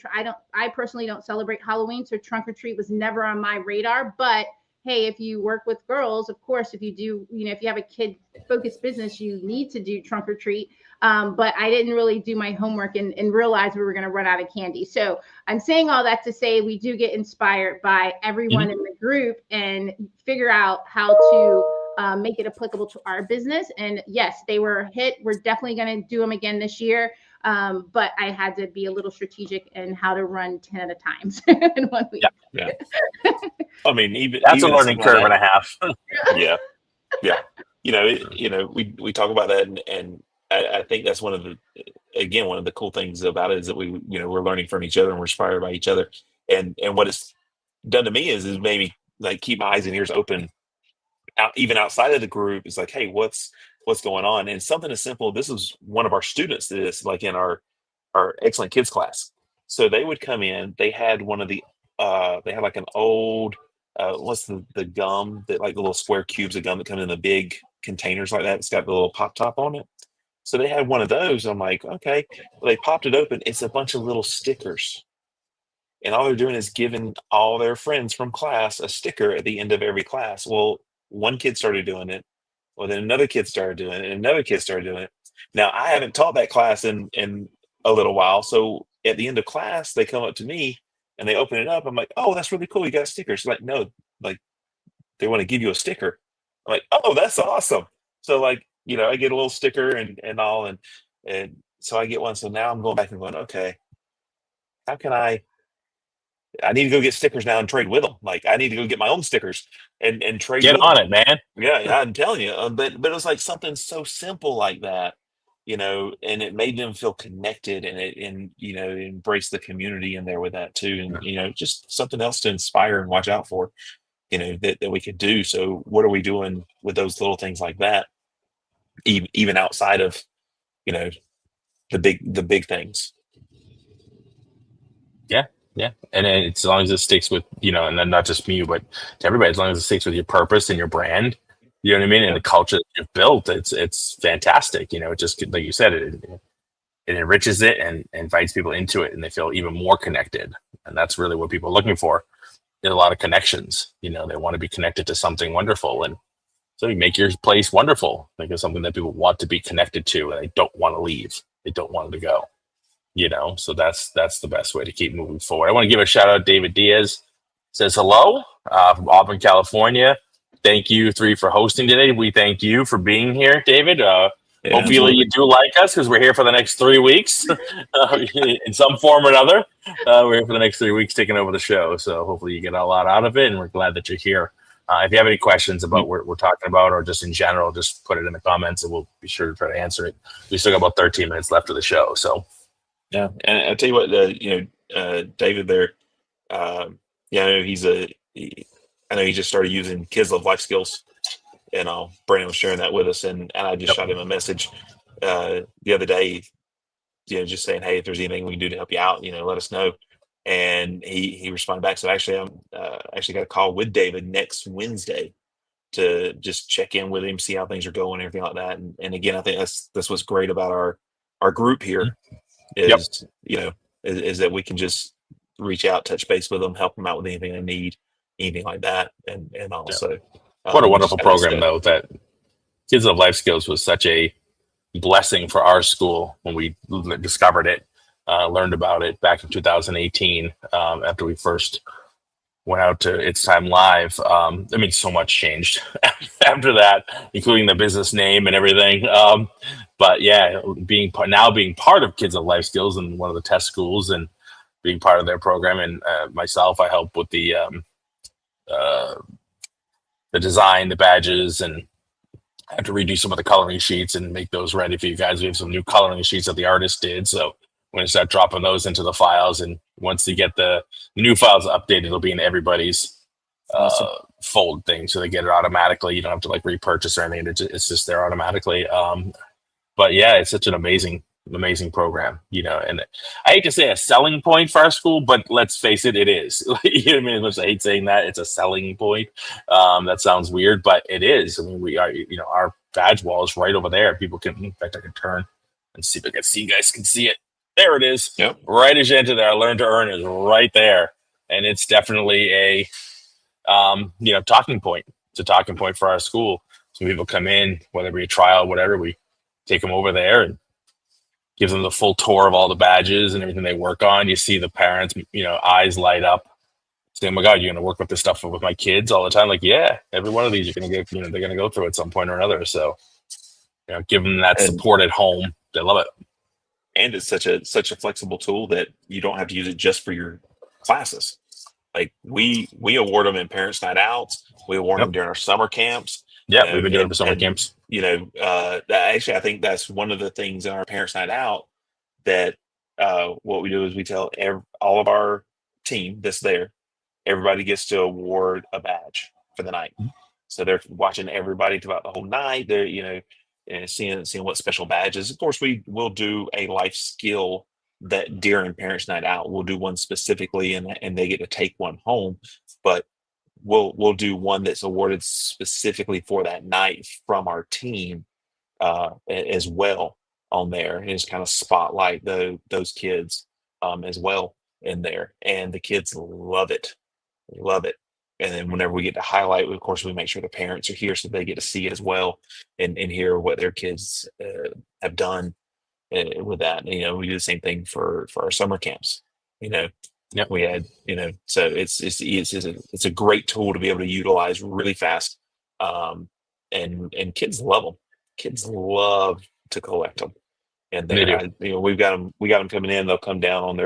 Speaker 4: I personally don't celebrate Halloween. So trunk or treat was never on my radar. But hey, if you work with girls, of course, if you do, if you have a kid focused business, you need to do trunk or treat. But I didn't really do my homework and realize we were going to run out of candy. So I'm saying all that to say we do get inspired by everyone in the group and figure out how to make it applicable to our business. And yes, they were a hit. We're definitely going to do them again this year. But I had to be a little strategic in how to run 10 at a time in 1 week.
Speaker 2: Yeah. I mean,
Speaker 1: that's
Speaker 2: even
Speaker 1: a learning curve and a half.
Speaker 2: Yeah. We talk about that, and I think that's one of the cool things about it is that we're learning from each other and we're inspired by each other. And what it's done to me is maybe like keep my eyes and ears open even outside of the group. It's like, hey, what's going on? And something as simple. This is one of our students did this, like in our excellent kids class. So they would come in. They had one of the they had like an old what's the gum that, like the little square cubes of gum that come in the big containers like that. It's got the little pop top on it. So they had one of those. I'm like, okay. Well, they popped it open. It's a bunch of little stickers. And all they're doing is giving all their friends from class a sticker at the end of every class. Well, one kid started doing it. Well, then another kid started doing it, and another kid started doing it. Now, I haven't taught that class in a little while. So at the end of class, they come up to me and they open it up. I'm like, oh, that's really cool. You got stickers. Like, no, like they want to give you a sticker. I'm like, oh, that's awesome. So like, I get a little sticker and all, and so I get one. So now I'm going back and going, okay, how can I need to go get stickers now and trade with them. Like I need to go get my own stickers and trade.
Speaker 1: Get
Speaker 2: with
Speaker 1: on
Speaker 2: them.
Speaker 1: it, man.
Speaker 2: Yeah, I'm telling you. But it was like something so simple like that, and it made them feel connected and embrace the community in there with that too. And just something else to inspire and watch out for, that we could do. So what are we doing with those little things like that? Even outside of, the big things.
Speaker 1: Yeah. And it's as long as it sticks with, and then not just me, but to everybody, as long as it sticks with your purpose and your brand, you know what I mean? And the culture that you've built, it's fantastic. It just, like you said, it enriches it and invites people into it, and they feel even more connected. And that's really what people are looking for. There's a lot of connections, they want to be connected to something wonderful. And so you make your place wonderful. Think of something that people want to be connected to and they don't want to leave. They don't want it to go. So that's the best way to keep moving forward. I want to give a shout out. David Diaz says hello from Auburn, California. Thank you 3 for hosting today. We thank you for being here, David. Hopefully absolutely. You do like us because we're here for the next 3 weeks in some form or another. We're here for the next 3 weeks taking over the show. So hopefully you get a lot out of it, and we're glad that you're here. If you have any questions about what we're talking about or just in general, just put it in the comments and we'll be sure to try to answer it. We still got about 13 minutes left of the show. So.
Speaker 2: Yeah, and I'll tell you what, David there, I know he just started using Kids Love Life Skills, Brandon was sharing that with us, and I just
Speaker 1: Yep.
Speaker 2: shot him a message the other day, just saying, hey, if there's anything we can do to help you out, let us know. And he responded back. So actually, I'm actually got a call with David next Wednesday to just check in with him, see how things are going, everything like that. And again, I think that's what's great about our group here
Speaker 1: Yep.
Speaker 2: is that we can just reach out, touch base with them, help them out with anything they need, anything like that, and also
Speaker 1: What a
Speaker 2: we just
Speaker 1: wonderful
Speaker 2: got that
Speaker 1: program,
Speaker 2: stuff.
Speaker 1: though, that Kids of Life Skills was such a blessing for our school when we discovered it, learned about it back in 2018, after we first went out to It's Time Live. I mean, so much changed after that, including the business name and everything. But yeah, being part of Kids of Life Skills and one of the test schools and being part of their program, and myself, I help with uh, the design, the badges, and I have to redo some of the coloring sheets and make those ready for you guys. We have some new coloring sheets that the artist did, so we're gonna start dropping those into the files. And once you get the new files updated, it'll be in everybody's
Speaker 2: Awesome.
Speaker 1: fold thing, so they get it automatically. You don't have to like repurchase or anything; it's just there automatically. But yeah, it's such an amazing program, and I hate to say a selling point for our school, but let's face it, it is. You know what I mean? As much as I hate saying that, it's a selling point. That sounds weird, but it is. I mean, we are, our badge wall is right over there. People can, in fact, I can turn and see if I can see, you guys can see it. There it is.
Speaker 2: Yep.
Speaker 1: Right as you enter there, Learn to Earn is right there. And it's definitely a, talking point. It's a talking point for our school. So people come in, whether it be a trial, whatever, we take them over there and give them the full tour of all the badges and everything they work on. You see the parents, eyes light up, saying, "Oh my God, you're going to work with this stuff with my kids all the time." Like, yeah, every one of these you're going to get, they're going to go through at some point or another. So, give them that
Speaker 2: And
Speaker 1: support at home. They love it.
Speaker 2: and it's such a flexible tool that you don't have to use it just for your classes. Like we award them in parents' night outs. We award them during our summer camps.
Speaker 1: Yeah, we've been doing it for summer
Speaker 2: and
Speaker 1: camps.
Speaker 2: actually, I think that's one of the things in our parents' night out that what we do is we tell all of our team that's there, everybody gets to award a badge for the night. So they're watching everybody throughout the whole night. They're and seeing what special badges. Of course, we will do a life skill that during parents' night out. We'll do one specifically, and they get to take one home. But we'll do one that's awarded specifically for that night from our team as well on there, and just kind of spotlight those kids as well in there, and the kids love it, love it. And then whenever we get to highlight, of course, we make sure the parents are here so they get to see it as well and hear what their kids have done with that. We do the same thing for our summer camps.
Speaker 1: Yep.
Speaker 2: We had, so it's a great tool to be able to utilize really fast. And kids love them. Kids love to collect them. And
Speaker 1: They
Speaker 2: they're,
Speaker 1: do.
Speaker 2: we got them coming in. They'll come down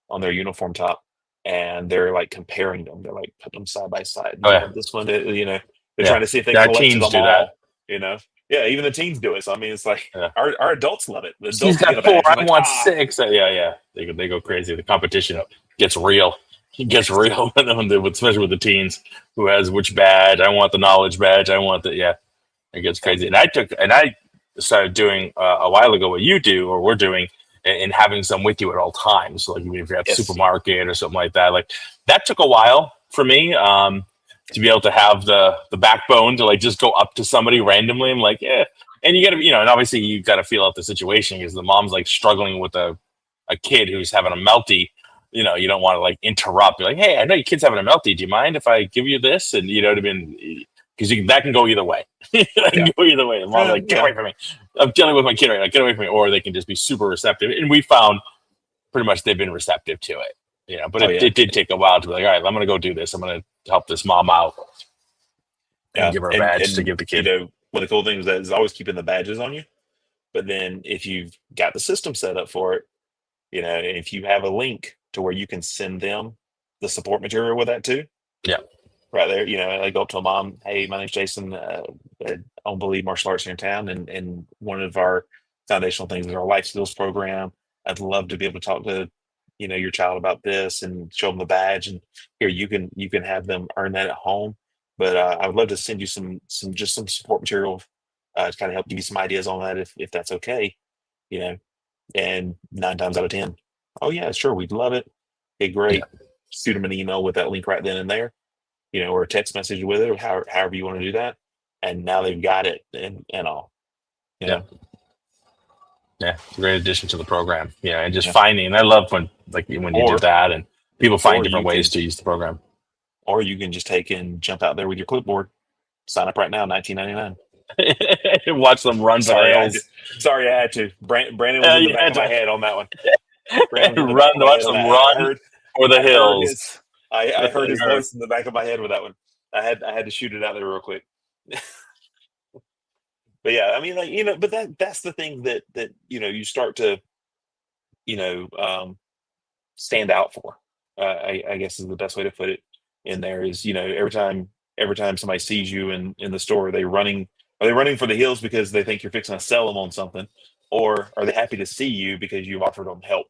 Speaker 2: on their uniform top, and they're like comparing them. They're like putting them side by side.
Speaker 1: Oh, yeah.
Speaker 2: This one, they're
Speaker 1: Yeah.
Speaker 2: trying to see if they
Speaker 1: Our
Speaker 2: collect
Speaker 1: teens
Speaker 2: them
Speaker 1: do
Speaker 2: all.
Speaker 1: that.
Speaker 2: Yeah, even the teens do it. So I mean, it's like
Speaker 1: Yeah.
Speaker 2: our adults love it. The
Speaker 1: He's
Speaker 2: adults get a
Speaker 1: got 4.
Speaker 2: badge.
Speaker 1: I
Speaker 2: Like,
Speaker 1: want 6. Yeah. They go crazy. The competition gets real. It gets real, especially with the teens. Who has which badge? I want the knowledge badge. I want the It gets crazy. And I started doing a while ago what you do or we're doing, and having some with you at all times. So like even if you're at the
Speaker 2: Yes.
Speaker 1: supermarket or something like that, like that took a while for me. To be able to have the backbone to like just go up to somebody randomly. I'm like, yeah. And you gotta, and obviously you gotta feel out the situation because the mom's like struggling with a kid who's having a melty. You don't want to like interrupt. Be like, hey, I know your kid's having a melty. Do you mind if I give you this? And you know what I mean? Because that can go either way. That can go either way. The mom's like, get away from me. I'm dealing with my kid right now. Get away from me. Or they can just be super receptive. And we found pretty much they've been receptive to it. But it did take a while to be like, all right, I'm going to go do this. I'm going to help this mom out and give her a badge to give the kid.
Speaker 2: One of the cool things is always keeping the badges on you. But then if you've got the system set up for it, if you have a link to where you can send them the support material with that too.
Speaker 1: Yeah.
Speaker 2: Right there, I go up to a mom, hey, my name's Jason, I own Believe Martial Arts here in town, and one of our foundational things is our life skills program. I'd love to be able to talk to, your child about this and show them the badge, and here you can have them earn that at home. But I would love to send you some support material to kind of help give you some ideas on that if that's okay. You know, and 9 times out of 10, oh yeah, sure, we'd love it. Okay,
Speaker 1: Yeah.
Speaker 2: great. Shoot them an email with that link right then and there, or a text message with it, or however you want to do that. And now they've got it and all.
Speaker 1: Yeah. Yeah, it's a great addition to the program. Yeah, and just
Speaker 2: Yeah.
Speaker 1: finding. I love when you
Speaker 2: Or
Speaker 1: did that, and people find
Speaker 2: or
Speaker 1: different
Speaker 2: you
Speaker 1: ways
Speaker 2: can
Speaker 1: to use the program.
Speaker 2: or you can just take and jump out there with your clipboard. Sign up right now, $19.99.
Speaker 1: Watch them run for the
Speaker 2: Sorry, I had to.
Speaker 1: hills.
Speaker 2: Sorry, I had to. Brandon was in the
Speaker 1: You
Speaker 2: back
Speaker 1: had
Speaker 2: of my
Speaker 1: to
Speaker 2: head on that one. Brandon was in the
Speaker 1: run
Speaker 2: back of
Speaker 1: to
Speaker 2: my
Speaker 1: watch
Speaker 2: head on
Speaker 1: them
Speaker 2: that.
Speaker 1: run for the
Speaker 2: I heard
Speaker 1: hills.
Speaker 2: his I heard his voice in the back of my head with that one. I had to shoot it out there real quick. But yeah, I mean, but that's the thing that you start to stand out for. I guess is the best way to put it. In there is every time somebody sees you in the store, are they running for the hills because they think you're fixing to sell them on something, or are they happy to see you because you've offered them help?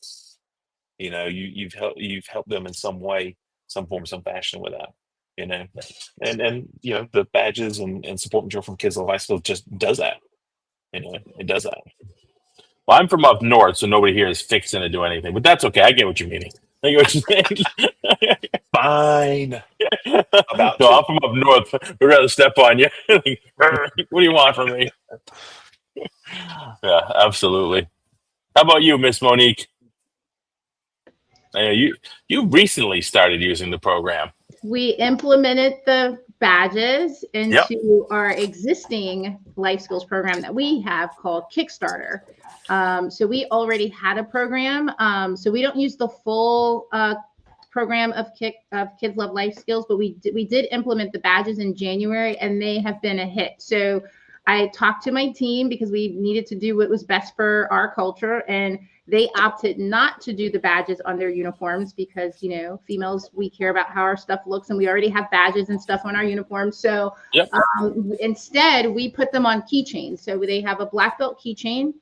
Speaker 2: You've helped them in some way, some form, some fashion with that. And the badges and support material from Kids Love High School just does that. It does that.
Speaker 1: Well, I'm from up north, so nobody here is fixing to do anything. But that's okay. I get what you're meaning. I get what you're saying.
Speaker 2: Fine. About
Speaker 1: No,
Speaker 2: to.
Speaker 1: I'm from up north. We'd rather step on you. What do you want from me? Yeah, absolutely. How about you, Miss Monique? I know you recently started using the program.
Speaker 4: We implemented the badges
Speaker 1: Yep.
Speaker 4: into our existing life skills program that we have called Kickstarter. So we already had a program. So we don't use the full program of Kids Love Life Skills, but we did implement the badges in January, and they have been a hit. So I talked to my team because we needed to do what was best for our culture, and they opted not to do the badges on their uniforms because, females, we care about how our stuff looks, and we already have badges and stuff on our uniforms. So
Speaker 1: Yep.
Speaker 4: Instead, we put them on keychains. So they have a black belt keychain,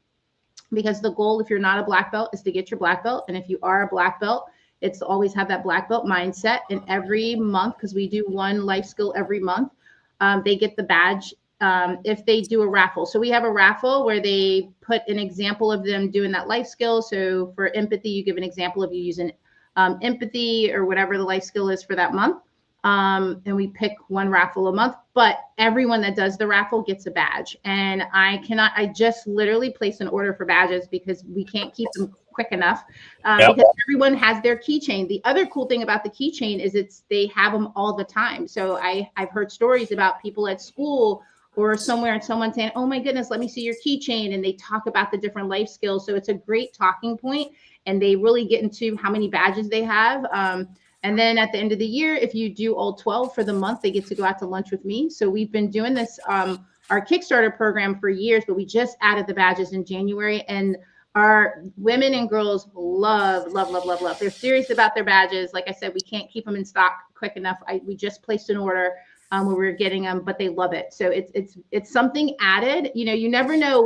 Speaker 4: because the goal, if you're not a black belt, is to get your black belt. And if you are a black belt, it's to always have that black belt mindset. And every month, because we do one life skill every month, they get the badge if they do a raffle. So we have a raffle where they put an example of them doing that life skill. So for empathy, you give an example of you using empathy or whatever the life skill is for that month. And we pick one raffle a month, but everyone that does the raffle gets a badge. And I just literally placed an order for badges because we can't keep them quick enough because everyone has their keychain. The other cool thing about the keychain is they have them all the time. So I've heard stories about people at school or somewhere and someone saying, oh my goodness, let me see your keychain. And they talk about the different life skills. So it's a great talking point, and they really get into how many badges they have. And then at the end of the year, if you do all 12 for the month, they get to go out to lunch with me. So we've been doing this, our Kickstarter program for years, but we just added the badges in January, and our women and girls love. They're serious about their badges. Like I said, we can't keep them in stock quick enough. We just placed an order where we're getting them, but they love it. So it's something added. You never know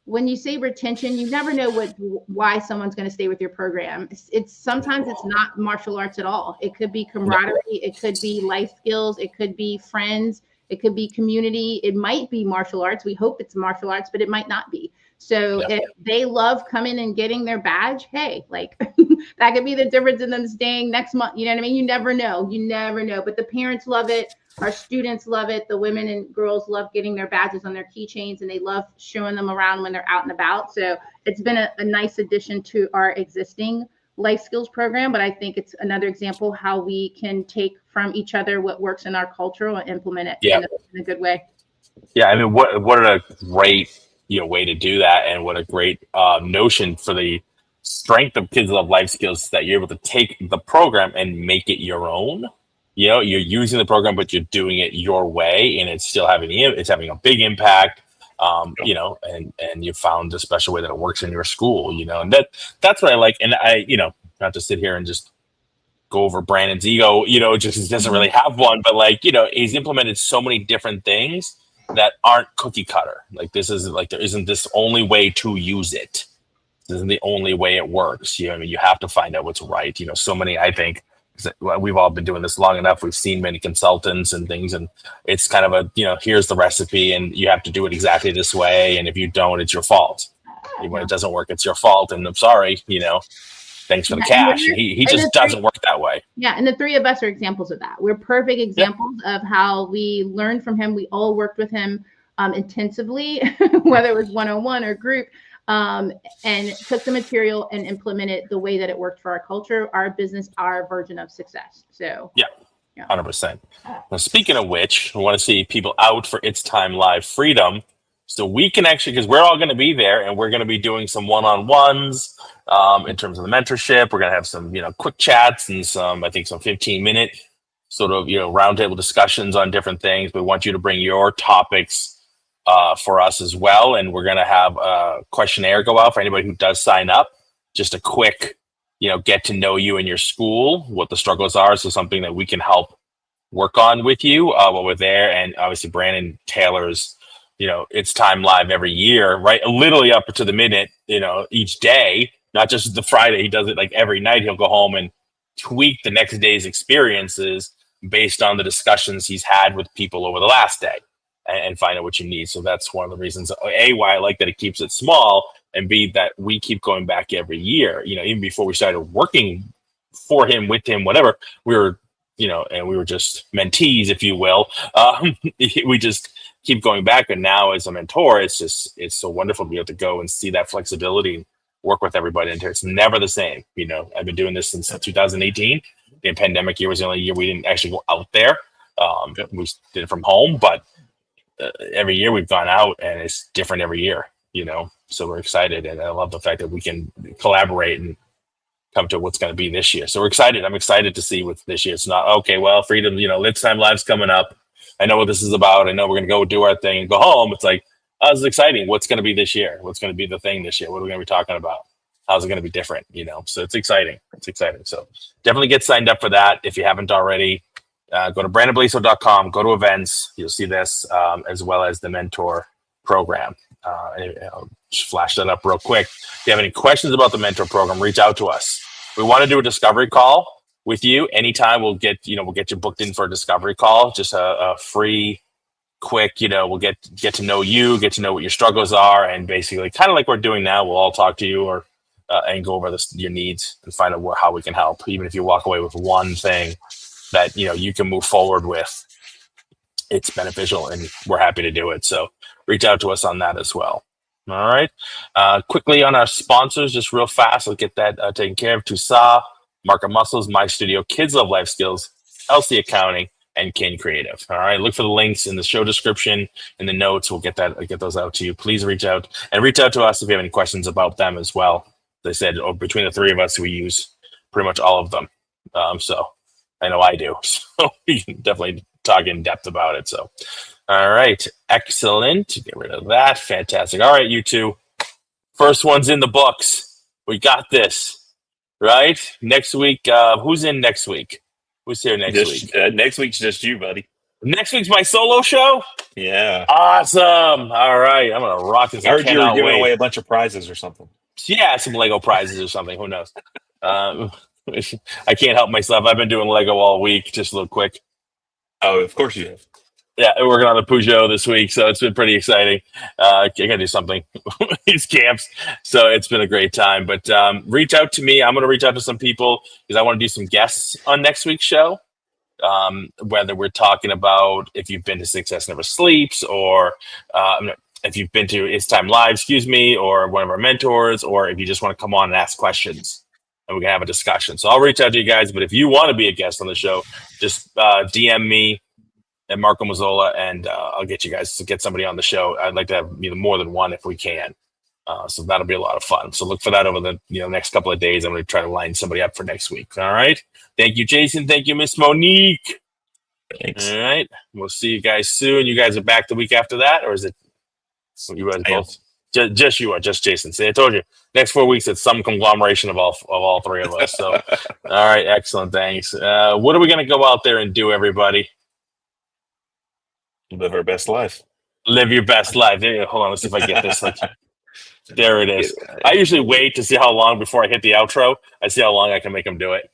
Speaker 4: when you say retention, you never know why someone's going to stay with your program. Sometimes it's not martial arts at all. It could be camaraderie. It could be life skills. It could be friends. It could be community. It might be martial arts. We hope it's martial arts, but it might not be. So if they love coming and getting their badge, hey, that could be the difference in them staying next month. You know what I mean? You never know. But the parents love it. Our students love it. The women and girls love getting their badges on their keychains, and they love showing them around when they're out and about. So it's been a nice addition to our existing life skills program, but I think it's another example how we can take from each other what works in our culture and implement it in a good way.
Speaker 1: Yeah, I mean, what a great way to do that, and what a great notion for the strength of Kids Love Life Skills, that you're able to take the program and make it your own. You're using the program, but you're doing it your way, and it's still having a big impact. And you found a special way that it works in your school. And that's what I like. And I, not to sit here and just go over Brandon's ego, just doesn't really have one, but he's implemented so many different things that aren't cookie cutter. This is there isn't this only way to use it. This isn't the only way it works. You have to find out what's right. So many, I think, We've all been doing this long enough. We've seen many consultants and things, and it's kind of a, here's the recipe and you have to do it exactly this way. And if you don't, it's your fault. When it doesn't work, it's your fault. And I'm sorry, thanks for the cash. He just doesn't work that way.
Speaker 4: Yeah. And the three of us are examples of that. We're perfect examples of how we learned from him. We all worked with him intensively, whether it was one-on-one or group, and took the material and implemented the way that it worked for our culture, our business, our version of success. So
Speaker 1: yeah. 100%. Now, speaking of which, we want to see people out for It's Time Live Freedom. So we can actually, because we're all going to be there and we're going to be doing some one-on-ones in terms of the mentorship. We're going to have some, quick chats and some 15-minute sort of, roundtable discussions on different things. We want you to bring your topics for us as well. And we're going to have a questionnaire go out for anybody who does sign up. Just a quick, get to know you and your school, what the struggles are. So something that we can help work on with you while we're there. And obviously Brandon Taylor's, It's Time Live every year, right? Literally up to the minute, each day, not just the Friday. He does it like every night. He'll go home and tweak the next day's experiences based on the discussions he's had with people over the last day and find out what you need. So that's one of the reasons, A, why I like that it keeps it small, and B, that we keep going back every year. Even before we started working for him, with him, whatever, we were, and we were just mentees, if you will. We just keep going back. And now as a mentor, it's so wonderful to be able to go and see that flexibility and work with everybody. And it's never the same. I've been doing this since 2018. The pandemic year was the only year we didn't actually go out there. We did it from home, but every year we've gone out and it's different every year, so we're excited. And I love the fact that we can collaborate and come to what's going to be this year. So we're excited. I'm excited to see what's this year. It's not, okay, well, Freedom, It's Time Live's coming up. I know what this is about. I know we're going to go do our thing and go home. It's like, oh, this is exciting. What's going to be this year? What's going to be the thing this year? What are we going to be talking about? How's it going to be different? So it's exciting. It's exciting. So definitely get signed up for that. If you haven't already, go to brandonblaso.com, go to events. You'll see this, as well as the mentor program. I'll just flash that up real quick. If you have any questions about the mentor program, reach out to us. We want to do a discovery call with you anytime. We'll get you booked in for a discovery call, just a free, quick, we'll get to know you, get to know what your struggles are, and basically kind of like we're doing now, we'll all talk to you or and go over your needs and find out how we can help. Even if you walk away with one thing that you can move forward with, it's beneficial, and we're happy to do it. So reach out to us on that as well. All right. Quickly on our sponsors, just real fast, we'll get that taken care of. Tusa, Market Muscles, My Studio, Kids Love Life Skills, LC Accounting, and Kin Creative. All right. Look for the links in the show description, in the notes. We'll get those out to you. Please reach out to us if you have any questions about them as well. As I said, between the three of us, we use pretty much all of them. So I know I do. So we can definitely talk in depth about it. So, all right. Excellent. Get rid of that. Fantastic. All right, you two. First one's in the books. We got this, right? Next week. Who's in next week? Who's here next week?
Speaker 2: Next week's just you, buddy.
Speaker 1: Next week's my solo show?
Speaker 2: Yeah.
Speaker 1: Awesome. All right. I'm going to rock this.
Speaker 2: I heard you were giving away a bunch of prizes or something.
Speaker 1: Yeah, some Lego prizes or something. Who knows? I can't help myself. I've been doing Lego all week. Just a little quick.
Speaker 2: Oh, of course you have.
Speaker 1: Yeah, we're working on the Peugeot this week, so it's been pretty exciting. I got to do something with these camps, so it's been a great time. But reach out to me. I'm going to reach out to some people because I want to do some guests on next week's show. Whether we're talking about if you've been to Success Never Sleeps, or if you've been to It's Time Live, or one of our mentors, or if you just want to come on and ask questions and we can have a discussion. So I'll reach out to you guys. But if you want to be a guest on the show, just DM me at Marco Mazzola, and I'll get you guys to get somebody on the show. I'd like to have more than one if we can. So that'll be a lot of fun. So look for that over the next couple of days. I'm going to try to line somebody up for next week. All right. Thank you, Jason. Thank you, Miss Monique.
Speaker 2: Thanks.
Speaker 1: All right. We'll see you guys soon. You guys are back the week after that, or is it you guys both? Just you are, just Jason. See, I told you. Next 4 weeks, it's some conglomeration of all three of us. So, all right, excellent. Thanks. What are we going to go out there and do, everybody?
Speaker 2: Live our best life.
Speaker 1: Live your best life. Hold on, let's see if I get this. There it is. I usually wait to see how long before I hit the outro. I see how long I can make them do it.